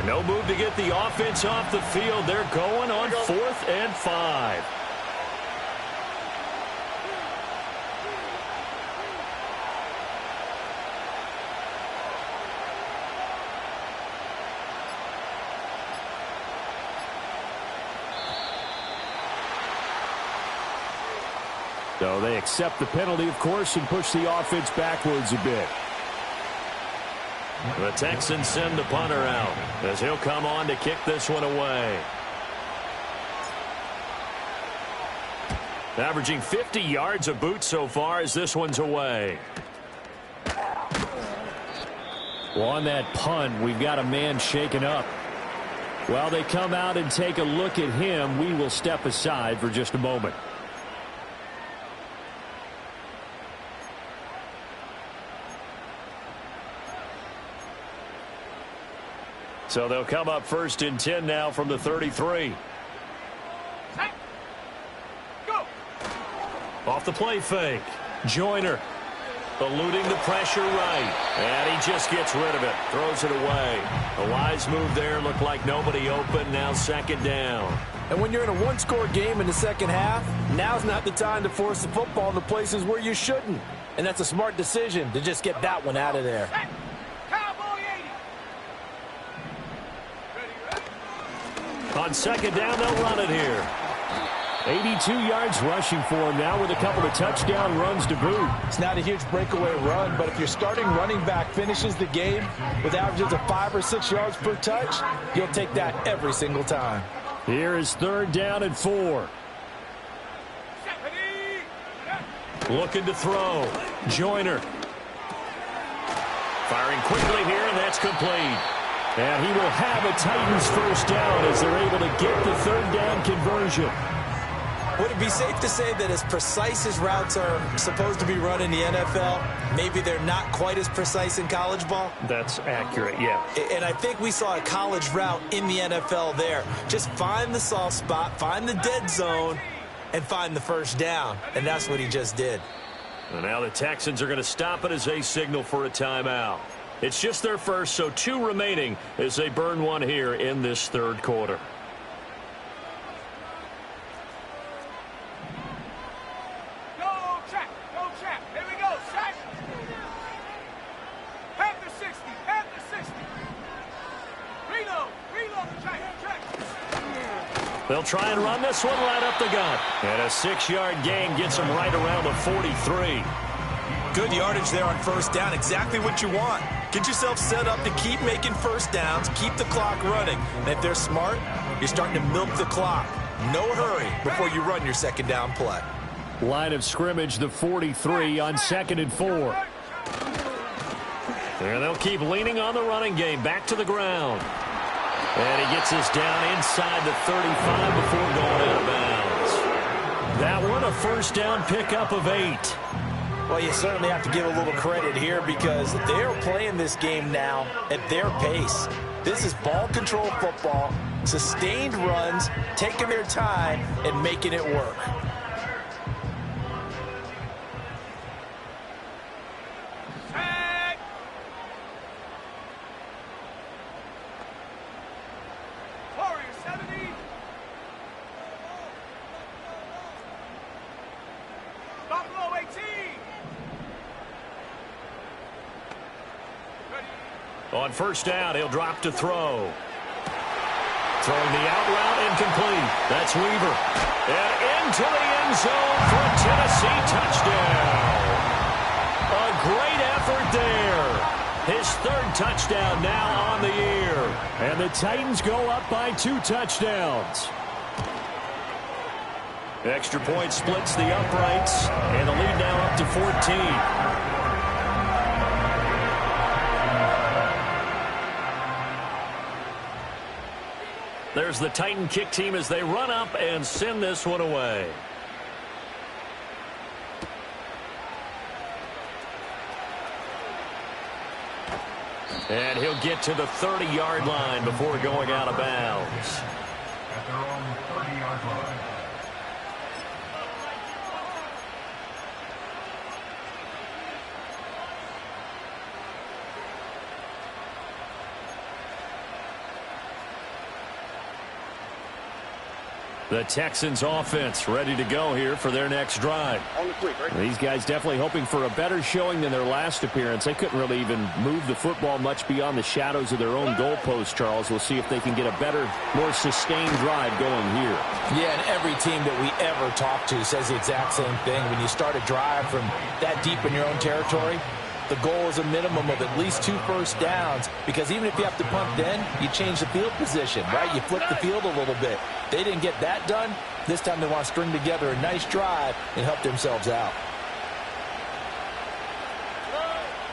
No move to get the offense off the field. They're going on 4th and 5. So they accept the penalty, of course, and push the offense backwards a bit. The Texans send the punter out as he'll come on to kick this one away. Averaging 50 yards a boot so far as this one's away. Well, on that punt, we've got a man shaken up. While they come out and take a look at him, we will step aside for just a moment. So they'll come up 1st and 10 now from the 33. Go. Off the play fake. Joyner eluding the pressure right. And he just gets rid of it. Throws it away. A wise move there. Looked like nobody open. Now 2nd down. And when you're in a one-score game in the second half, now's not the time to force the football into places where you shouldn't. And that's a smart decision to just get that one out of there. On 2nd down, they'll run it here. 82 yards rushing for him now with a couple of touchdown runs to boot. It's not a huge breakaway run, but if your starting running back finishes the game with averages of 5 or 6 yards per touch, you'll take that every single time. Here is 3rd down and 4. Looking to throw. Joyner. Firing quickly here, and that's complete. And he will have a Titans 1st down as they're able to get the 3rd down conversion. Would it be safe to say that as precise as routes are supposed to be run in the NFL, maybe they're not quite as precise in college ball? That's accurate, yeah. And I think we saw a college route in the NFL there. Just find the soft spot, find the dead zone, and find the 1st down. And that's what he just did. And now the Texans are going to stop it as they signal for a timeout. It's just their first, so 2 remaining as they burn one here in this 3rd quarter. Go, check. Here we go, set. Panther 60. Reload the check. They'll try and run this one right up the gut. And a 6-yard gain gets them right around the 43. Good yardage there on 1st down. Exactly what you want. Get yourself set up to keep making 1st downs, keep the clock running. And if they're smart, you're starting to milk the clock. No hurry before you run your 2nd down play. Line of scrimmage, the 43 on 2nd and 4. And they'll keep leaning on the running game. Back to the ground. And he gets this down inside the 35 before going out of bounds. That one a first down pickup of 8. Well, you certainly have to give a little credit here because they're playing this game now at their pace. This is ball control football, sustained runs, taking their time, and making it work. On first down, he'll drop to throw. Throwing the out route incomplete. That's Weaver. And into the end zone for a Tennessee touchdown. A great effort there. His third touchdown now on the year. And the Titans go up by 2 touchdowns. Extra point splits the uprights. And the lead now up to 14. There's the Titan kick team as they run up and send this one away. And he'll get to the 30-yard line before going out of bounds. At their own 30-yard line. The Texans offense ready to go here for their next drive. These guys definitely hoping for a better showing than their last appearance. They couldn't really even move the football much beyond the shadows of their own goalpost, Charles. We'll see if they can get a better, more sustained drive going here. Yeah, and every team that we ever talk to says the exact same thing. When you start a drive from that deep in your own territory, the goal is a minimum of at least 2 first downs, because even if you have to punt then, you change the field position, right? You flip the field a little bit. They didn't get that done. This time they want to string together a nice drive and help themselves out.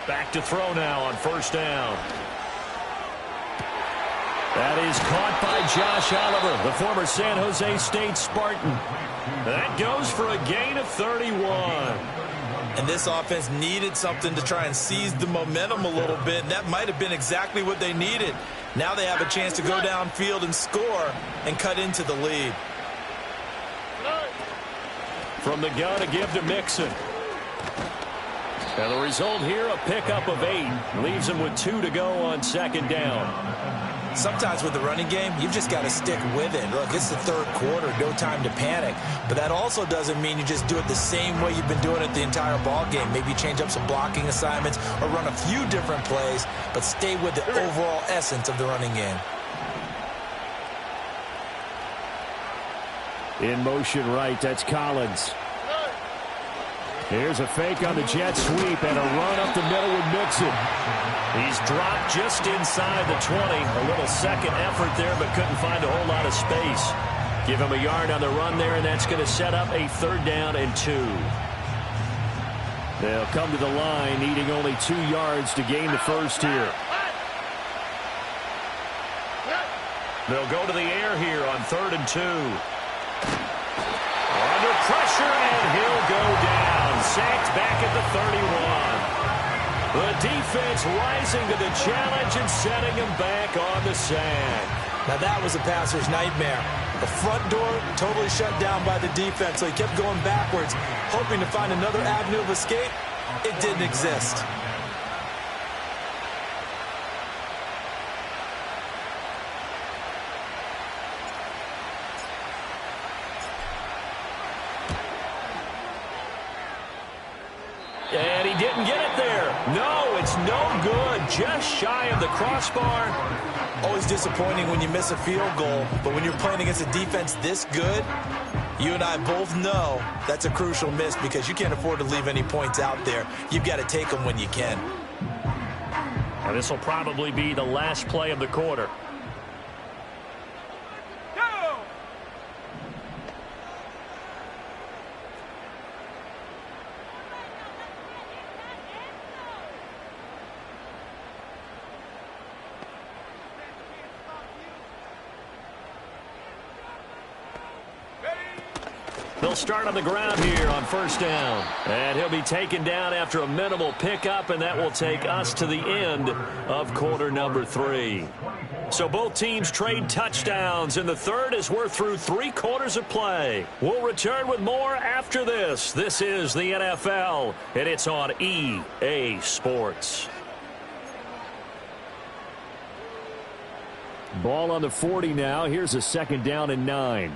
Back to throw now on first down. That is caught by Josh Oliver, the former San Jose State Spartan. That goes for a gain of 31. And this offense needed something to try and seize the momentum a little bit, and that might have been exactly what they needed. Now they have a chance to go downfield and score and cut into the lead. From the gun, a give to Mixon. And the result here, a pickup of 8. Leaves him with 2 to go on second down. Sometimes with the running game, you've just got to stick with it. Look, it's the third quarter, no time to panic. But that also doesn't mean you just do it the same way you've been doing it the entire ball game. Maybe change up some blocking assignments or run a few different plays, but stay with the overall essence of the running game. In motion right, that's Collins. Here's a fake on the jet sweep and a run up the middle with Mixon. He's dropped just inside the 20. A little second effort there, but couldn't find a whole lot of space. Give him a yard on the run there, and that's going to set up a 3rd down and 2. They'll come to the line, needing only 2 yards to gain the first here. They'll go to the air here on 3rd and 2. Under pressure, and he'll go down. Sacked back at the 31. The defense rising to the challenge and setting him back on the sack. Now that was a passer's nightmare. The front door totally shut down by the defense, so he kept going backwards, hoping to find another avenue of escape. It didn't exist. And he didn't get it there. No, it's no good. Just shy of the crossbar. Always disappointing when you miss a field goal, but when you're playing against a defense this good, you and I both know that's a crucial miss because you can't afford to leave any points out there. You've got to take them when you can. And this will probably be the last play of the quarter. They'll start on the ground here on first down. And he'll be taken down after a minimal pickup, and that will take us to the end of quarter number 3. So both teams trade touchdowns in the third as we're through 3 quarters of play. We'll return with more after this. This is the NFL, and it's on EA Sports. Ball on the 40 now. Here's a second down and 9.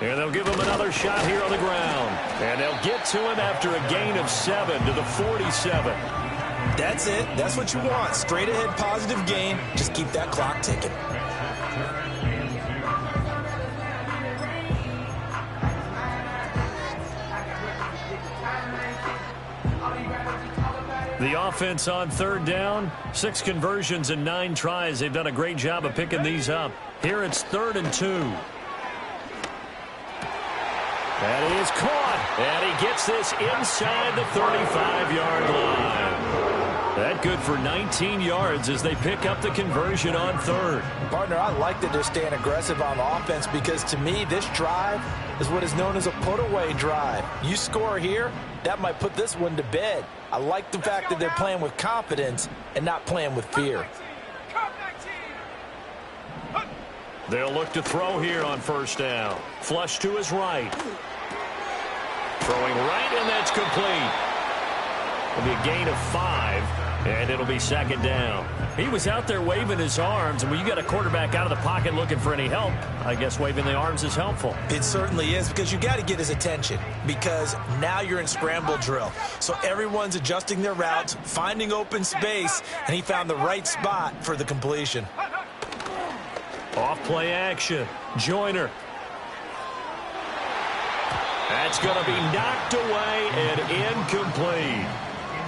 And they'll give him another shot here on the ground. And they'll get to him after a gain of 7 to the 47. That's it. That's what you want. Straight ahead positive gain. Just keep that clock ticking. The offense on third down, 6 conversions and 9 tries. They've done a great job of picking these up. Here it's 3rd and 2. And he is caught. And he gets this inside the 35-yard line. That good for 19 yards as they pick up the conversion on third. Partner, I like that they're staying aggressive on offense because to me, this drive is what is known as a put-away drive. You score here, that might put this one to bed. I like the fact that they're playing with confidence and not playing with fear. They'll look to throw here on first down. Flush to his right. Throwing right, and that's complete. It'll be a gain of 5, and it'll be second down. He was out there waving his arms, and when you got a quarterback out of the pocket looking for any help, I guess waving the arms is helpful. It certainly is, because you got to get his attention, because now you're in scramble drill. So everyone's adjusting their routes, finding open space, and he found the right spot for the completion. Off play action. Joyner. That's going to be knocked away and incomplete.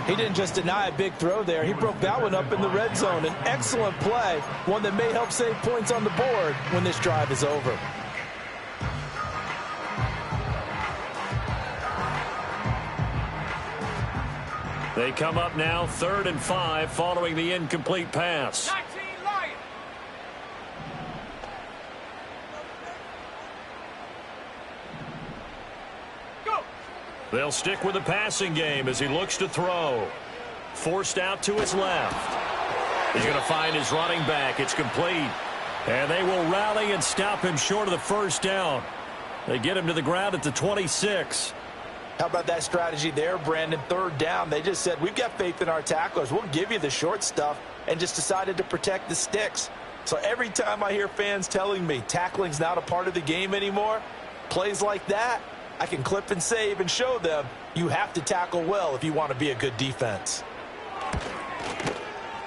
He didn't just deny a big throw there. He broke that one up in the red zone. An excellent play, one that may help save points on the board when this drive is over. They come up now 3rd and 5 following the incomplete pass. They'll stick with the passing game as he looks to throw. Forced out to his left. He's going to find his running back. It's complete. And they will rally and stop him short of the first down. They get him to the ground at the 26. How about that strategy there, Brandon? 3rd down. They just said, we've got faith in our tacklers. We'll give you the short stuff, and just decided to protect the sticks. So every time I hear fans telling me tackling's not a part of the game anymore, plays like that, I can clip and save and show them you have to tackle well if you want to be a good defense.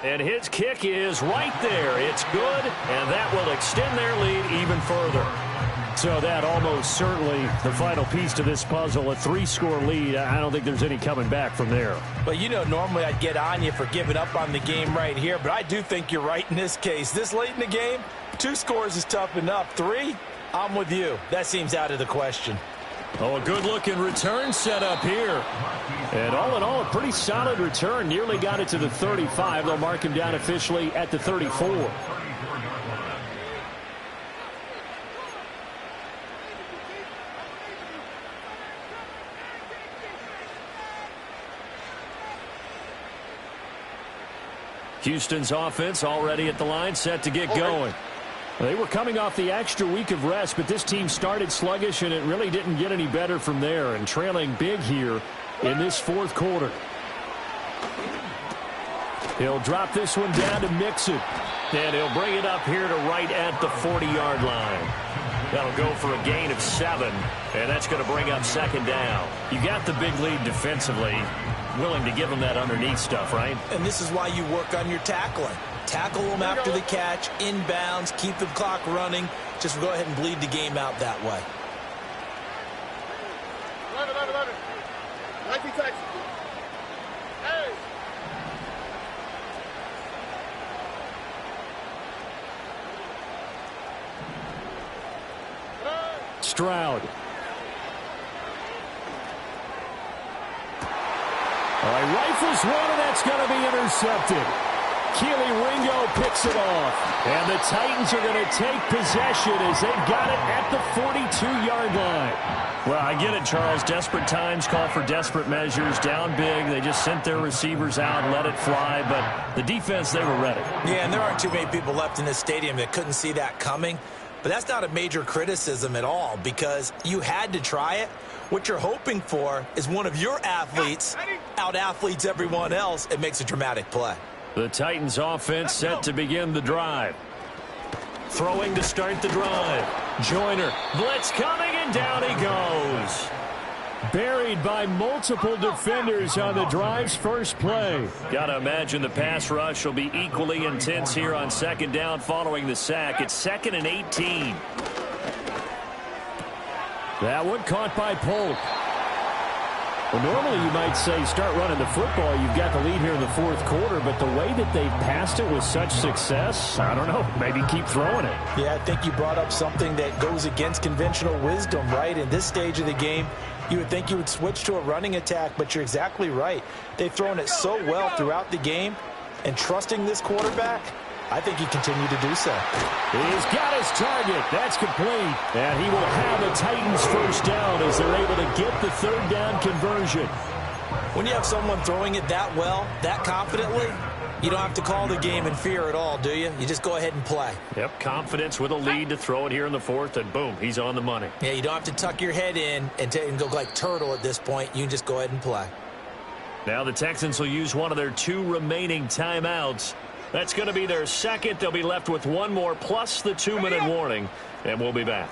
And his kick is right there. It's good, and that will extend their lead even further. So that almost certainly the final piece to this puzzle, a 3-score lead. I don't think there's any coming back from there. But, you know, normally I'd get on you for giving up on the game right here, but I do think you're right in this case. This late in the game, 2 scores is tough enough. 3, I'm with you. That seems out of the question. Oh, a good-looking return set up here. And all in all, a pretty solid return. Nearly got it to the 35. They'll mark him down officially at the 34. Houston's offense already at the line, set to get going. They were coming off the extra week of rest, but this team started sluggish, and it really didn't get any better from there, and trailing big here in this 4th quarter. He'll drop this one down to Mixon, and he'll bring it up here to right at the 40-yard line. That'll go for a gain of 7, and that's going to bring up second down. You got the big lead defensively, willing to give them that underneath stuff, right? And this is why you work on your tackling. Tackle them after the catch, inbounds, keep the clock running. Just go ahead and bleed the game out that way. Stroud. All right, rifles one, and that's going to be intercepted. Keely Ringo picks it off. And the Titans are going to take possession as they've got it at the 42-yard line. Well, I get it, Charles. Desperate times call for desperate measures. Down big, they just sent their receivers out, let it fly. But the defense, they were ready. Yeah, and there aren't too many people left in this stadium that couldn't see that coming. But that's not a major criticism at all because you had to try it. What you're hoping for is one of your athletes out-athletes everyone else and makes a dramatic play. The Titans offense set to begin the drive. Throwing to start the drive. Joyner. Blitz coming, and down he goes. Buried by multiple defenders on the drive's first play. Gotta imagine the pass rush will be equally intense here on second down following the sack. It's 2nd and 18. That one caught by Polk. Well, normally you might say start running the football. You've got the lead here in the fourth quarter, but the way that they've passed it with such success, I don't know, maybe keep throwing it. Yeah, I think you brought up something that goes against conventional wisdom, right? In this stage of the game, you would think you would switch to a running attack, but you're exactly right. They've thrown it so well throughout the game, and trusting this quarterback, I think he continued to do so. He's got his target. That's complete. And he will have the Titans first down as they're able to get the third down conversion. When you have someone throwing it that well, that confidently, you don't have to call the game in fear at all, do you? You just go ahead and play. Yep, confidence with a lead to throw it here in the fourth, and boom, he's on the money. Yeah, you don't have to tuck your head in and go like turtle at this point. You can just go ahead and play. Now the Texans will use one of their 2 remaining timeouts. That's going to be their second. They'll be left with one more plus the 2-minute warning, and we'll be back.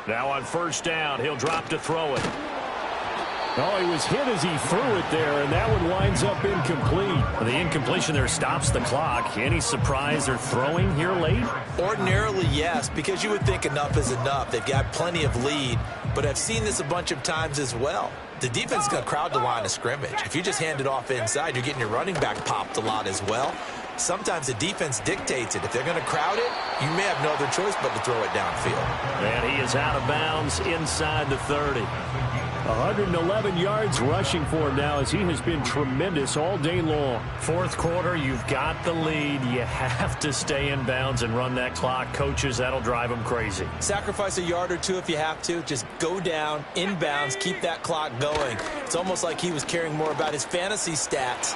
Now on first down, he'll drop to throw it. Oh, he was hit as he threw it there, and that one winds up incomplete. The incompletion there stops the clock. Any surprise they're throwing here late? Ordinarily, yes, because you would think enough is enough. They've got plenty of lead, but I've seen this a bunch of times as well. The defense is going to crowd the line of scrimmage. If you just hand it off inside, you're getting your running back popped a lot as well. Sometimes the defense dictates it. If they're going to crowd it, you may have no other choice but to throw it downfield. And he is out of bounds inside the 30. 111 yards rushing for him now as he has been tremendous all day long. Fourth quarter, you've got the lead. You have to stay in bounds and run that clock. Coaches, that'll drive them crazy. Sacrifice a yard or two if you have to. Just go down, in bounds, keep that clock going. It's almost like he was caring more about his fantasy stats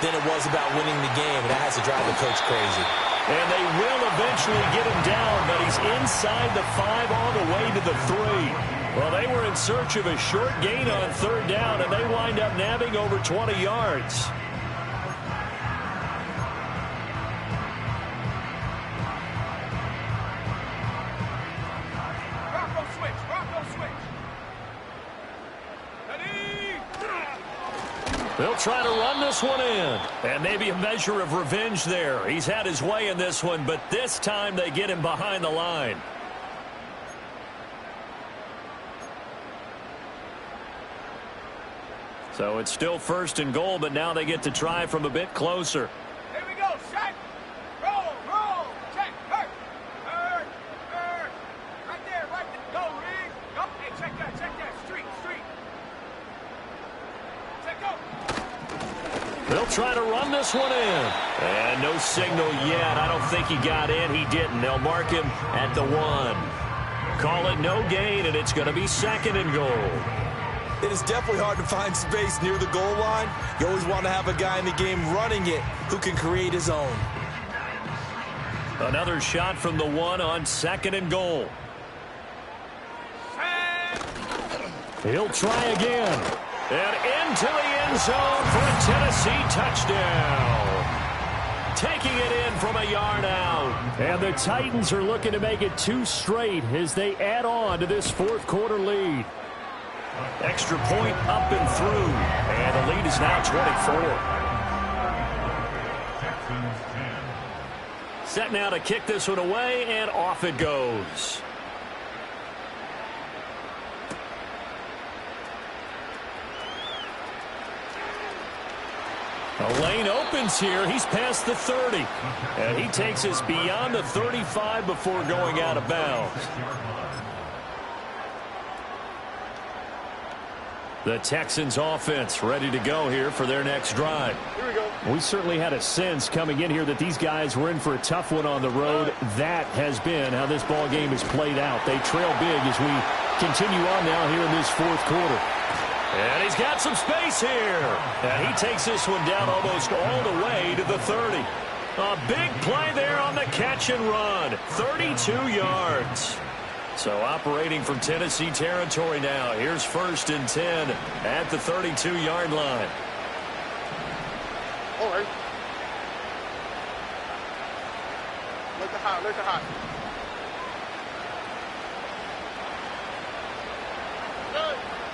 than it was about winning the game. And that has to drive the coach crazy. And they will eventually get him down, but he's inside the 5 all the way to the 3. Well, they were in search of a short gain on third down, and they wind up nabbing over 20 yards. Bronco switch, Bronco switch. Ready? They'll try to run this one in. And maybe a measure of revenge there. He's had his way in this one, but this time they get him behind the line. So it's still 1st and goal, but now they get to try from a bit closer. Here we go, set. Roll, check, hurt. Right there, go, Reed. Go, hey, check that, street. Check, go. They'll try to run this one in. And no signal yet. I don't think he got in. He didn't. They'll mark him at the 1. Call it no gain, and it's going to be 2nd and goal. It is definitely hard to find space near the goal line. You always want to have a guy in the game running it who can create his own. Another shot from the 1 on 2nd and goal. He'll try again. And into the end zone for a Tennessee touchdown. Taking it in from a yard out. And the Titans are looking to make it 2 straight as they add on to this fourth quarter lead. Extra point up and through. And the lead is now 24. Set now to kick this one away, and off it goes. The lane opens here. He's past the 30. And he takes us beyond the 35 before going out of bounds. The Texans offense ready to go here for their next drive. Here we go. We certainly had a sense coming in here that these guys were in for a tough one on the road. That has been how this ball game has played out. They trail big as we continue on now here in this fourth quarter. And he's got some space here. And he takes this one down almost all the way to the 30. A big play there on the catch and run. 32 yards. So operating from Tennessee territory now. Here's 1st and 10 at the 32-yard line. All right. Look at high, look at high.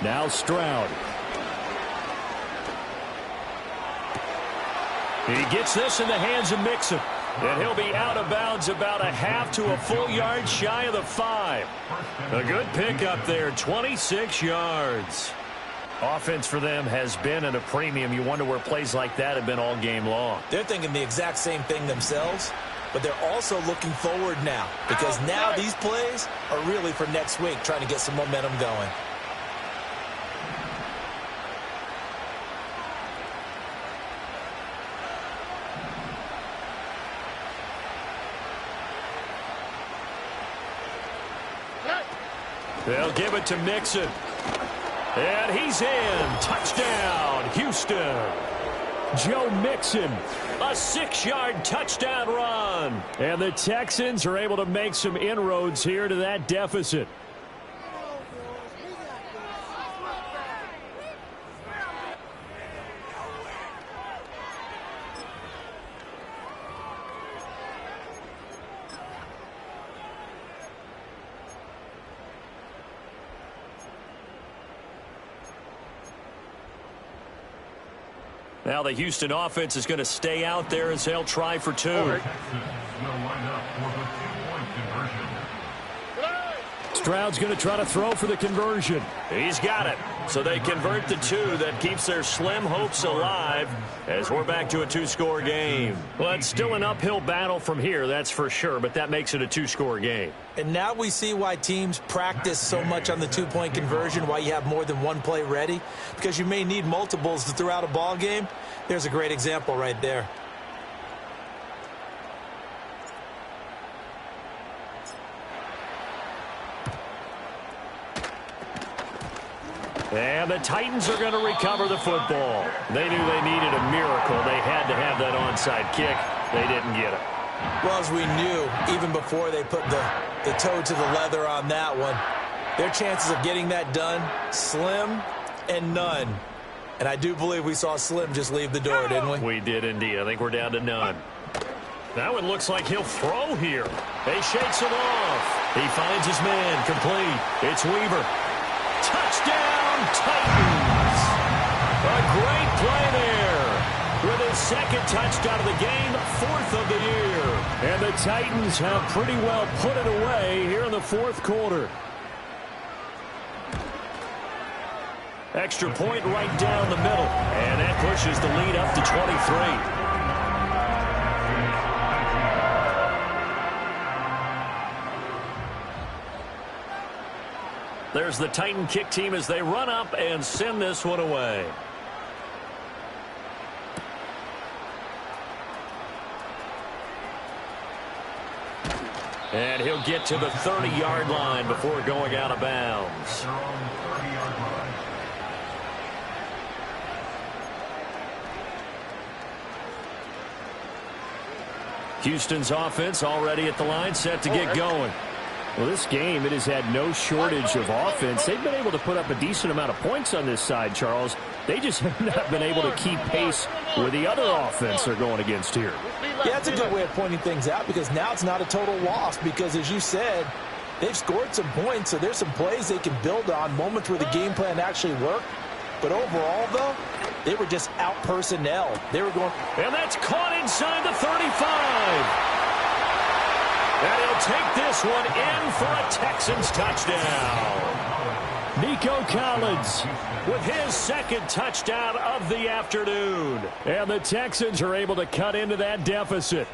Now Stroud. He gets this in the hands of Mixon. And he'll be out of bounds about a half to a full yard shy of the 5. A good pickup there, 26 yards. Offense for them has been at a premium. You wonder where plays like that have been all game long. They're thinking the exact same thing themselves, but they're also looking forward now because now these plays are really for next week, trying to get some momentum going. They'll give it to Mixon. And he's in. Touchdown, Houston. Joe Mixon, a 6-yard touchdown run. And the Texans are able to make some inroads here to that deficit. Now the Houston offense is going to stay out there as they'll try for 2. Texas will line up for the 2-point conversion. Stroud's going to try to throw for the conversion. He's got it. So they convert the 2. That keeps their slim hopes alive as we're back to a 2-score game. Well, it's still an uphill battle from here, that's for sure, but that makes it a 2-score game. And now we see why teams practice so much on the 2-point conversion, why you have more than one play ready, because you may need multiples to throw out a ball game. There's a great example right there. And the Titans are going to recover the football. They knew they needed a miracle. They had to have that onside kick. They didn't get it. Well, as we knew, even before they put the toe to the leather on that one, their chances of getting that done, slim and none. And I do believe we saw Slim just leave the door, didn't we? We did indeed. I think we're down to none. That one looks like he'll throw here. He shakes him off. He finds his man complete. It's Weaver. Touchdown, Titans. A great play there. With his 2nd touchdown of the game, 4th of the year. And the Titans have pretty well put it away here in the 4th quarter. Extra point right down the middle. And that pushes the lead up to 23. There's the Titan kick team as they run up and send this one away. And he'll get to the 30-yard line before going out of bounds. Their own 30-yard line. Houston's offense already at the line, set to get going. Well, this game, it has had no shortage of offense. They've been able to put up a decent amount of points on this side, Charles. They just have not been able to keep pace with the other offense they're going against here. Yeah, that's a good way of pointing things out because now it's not a total loss because, as you said, they've scored some points, so there's some plays they can build on, moments where the game plan actually worked. But overall, though, they were just out personnel. They were going. And that's caught inside the 35. And he'll take this one in for a Texans touchdown. Nico Collins with his second touchdown of the afternoon. And the Texans are able to cut into that deficit.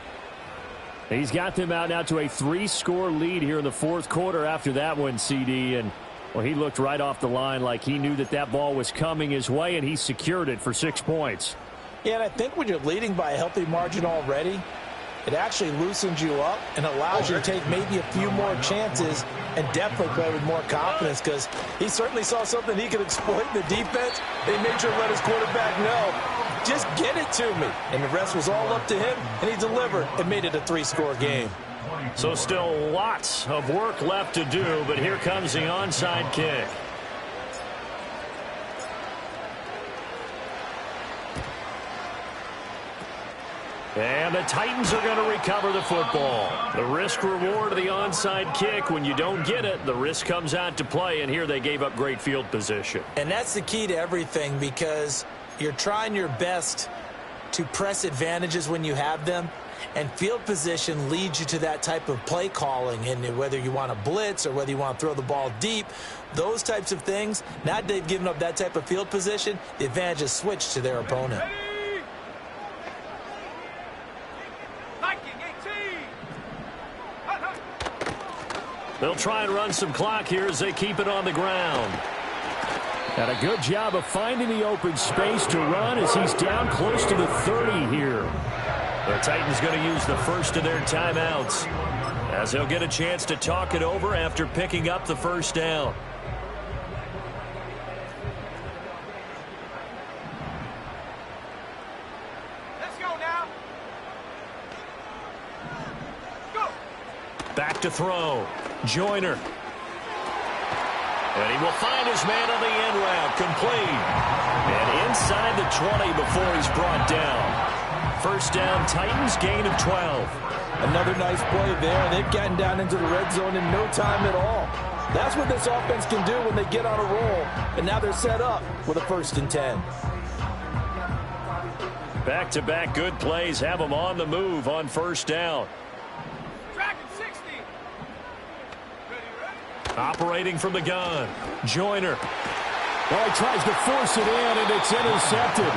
He's got them out now to a 3-score lead here in the fourth quarter after that one, CD. And, well, he looked right off the line like he knew that that ball was coming his way, and he secured it for 6 points. Yeah, and I think when you're leading by a healthy margin already, it actually loosens you up and allows you to take maybe a few more chances and definitely play with more confidence, because he certainly saw something he could exploit in the defense. They made sure to let his quarterback know, just get it to me. And the rest was all up to him, and he delivered and made it a 3-score game. So still lots of work left to do, but here comes the onside kick. And the Titans are going to recover the football. The risk-reward of the onside kick, when you don't get it, the risk comes out to play, and here they gave up great field position. And that's the key to everything, because you're trying your best to press advantages when you have them, and field position leads you to that type of play calling. And whether you want to blitz or whether you want to throw the ball deep, those types of things, now that they've given up that type of field position, the advantage is switched to their opponent. They'll try and run some clock here as they keep it on the ground. And a good job of finding the open space to run as he's down close to the 30 here. The Titans going to use the first of their timeouts, as he'll get a chance to talk it over after picking up the first down. Let's go now. Go. Back to throw. Joyner. And he will find his man on the end route. Complete. And inside the 20 before he's brought down. First down, Titans, gain of 12. Another nice play there. They've gotten down into the red zone in no time at all. That's what this offense can do when they get on a roll. And now they're set up with a 1st and 10. Back-to-back good plays have them on the move on first down. Operating from the gun. Joyner. Well, he tries to force it in, and it's intercepted.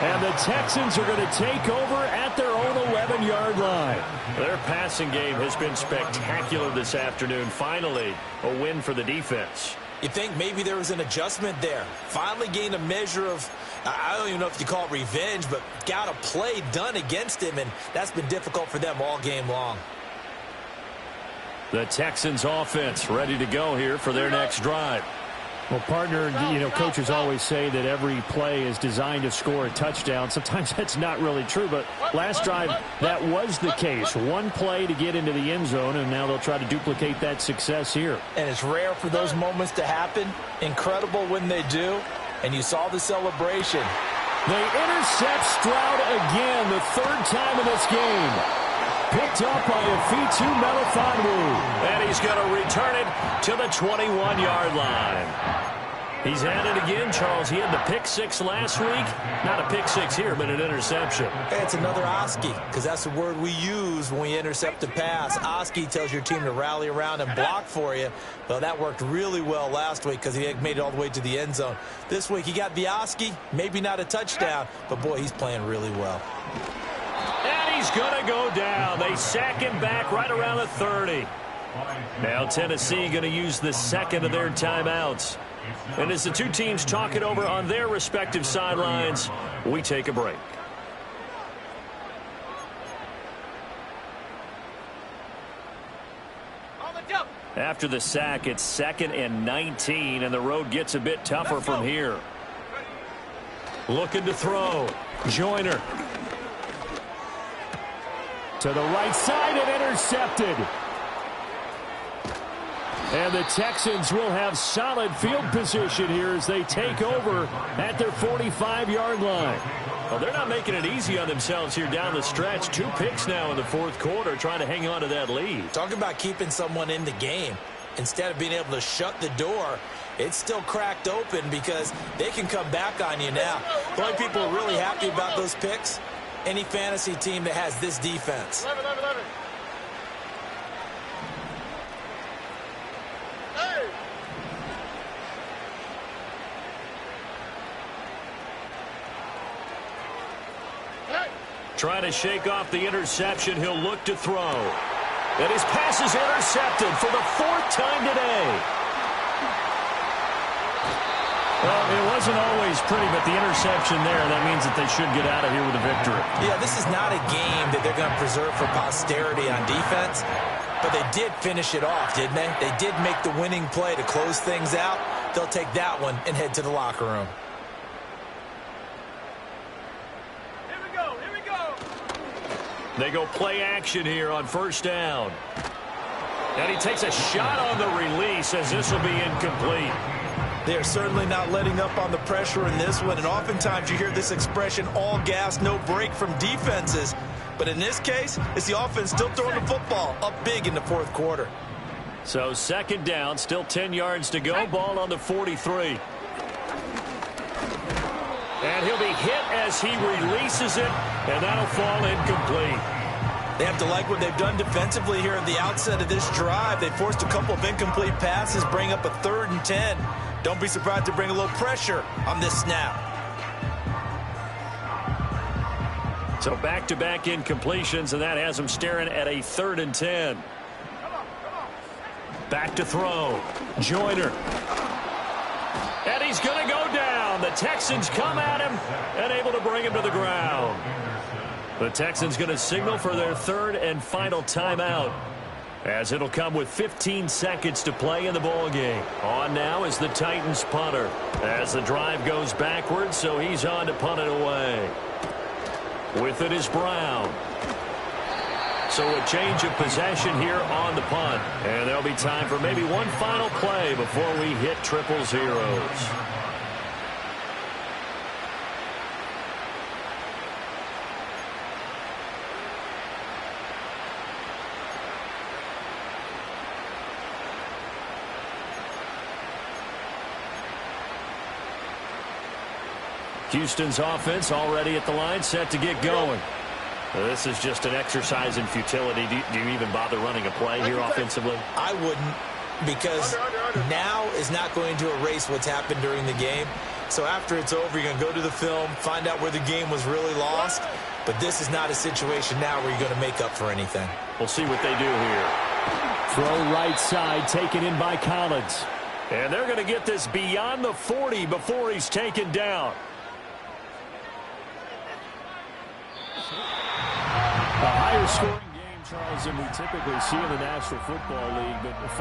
And the Texans are going to take over at their own 11-yard line. Their passing game has been spectacular this afternoon. Finally, a win for the defense. You think maybe there was an adjustment there. Finally gained a measure of, I don't even know if you call it revenge, but got a play done against him, and that's been difficult for them all game long. The Texans offense ready to go here for their next drive. Well, partner, you know, coaches always say that every play is designed to score a touchdown. Sometimes that's not really true, but last drive, that was the case. One play to get into the end zone, and now they'll try to duplicate that success here. And it's rare for those moments to happen. Incredible when they do, and you saw the celebration. They intercept Stroud again, the 3rd time in this game. Picked up by Afitu Melifonwu. And he's going to return it to the 21-yard line. He's at it again, Charles. He had the pick 6 last week. Not a pick 6 here, but an interception. It's another Oski, because that's the word we use when we intercept a pass. Oski tells your team to rally around and block for you. Well, that worked really well last week because he made it all the way to the end zone. This week he got the Oski, maybe not a touchdown, but, boy, he's playing really well. And he's going to go down. They sack him back right around the 30. Now Tennessee going to use the second of their timeouts. And as the two teams talk it over on their respective sidelines, we take a break. After the sack, it's 2nd and 19, and the road gets a bit tougher from here. Looking to throw. Joyner. To the right side and intercepted. And the Texans will have solid field position here as they take over at their 45-yard line. Well, they're not making it easy on themselves here down the stretch. 2 picks now in the fourth quarter, trying to hang on to that lead. Talk about keeping someone in the game. Instead of being able to shut the door, it's still cracked open because they can come back on you now. The only people who are really happy about those picks, any fantasy team that has this defense. Trying to shake off the interception. He'll look to throw. And his pass is intercepted for the 4th time today. Well, it wasn't always pretty, but the interception there, that means that they should get out of here with a victory. Yeah, this is not a game that they're going to preserve for posterity on defense, but they did finish it off, didn't they? They did make the winning play to close things out. They'll take that one and head to the locker room. They go play action here on 1st down. And he takes a shot on the release as this will be incomplete. They're certainly not letting up on the pressure in this one, and oftentimes you hear this expression, all gas, no break from defenses. But in this case, it's the offense still throwing the football up big in the 4th quarter. So 2nd down, still 10 yards to go, ball on the 43. And he'll be hit as he releases it, and that'll fall incomplete. They have to like what they've done defensively here at the outset of this drive. They forced a couple of incomplete passes, bring up a 3rd and 10. Don't be surprised to bring a little pressure on this snap. So back-to-back incompletions, and that has them staring at a 3rd and 10. Back to throw. Joyner. And he's going to go down. The Texans come at him and able to bring him to the ground. The Texans going to signal for their 3rd and final timeout, as it'll come with 15 seconds to play in the ball game. On now is the Titans punter as the drive goes backwards, so he's on to punt it away. With it is Brown. So a change of possession here on the punt, and there'll be time for maybe one final play before we hit triple zeros. Houston's offense already at the line, set to get going. This is just an exercise in futility. Do you even bother running a play here offensively? I wouldn't, because now is not going to erase what's happened during the game. So after it's over, you're going to go to the film, find out where the game was really lost. But this is not a situation now where you're going to make up for anything. We'll see what they do here. Throw right side, taken in by Collins. And they're going to get this beyond the 40 before he's taken down. A higher scoring game, Charles, than we typically see in the National Football League. But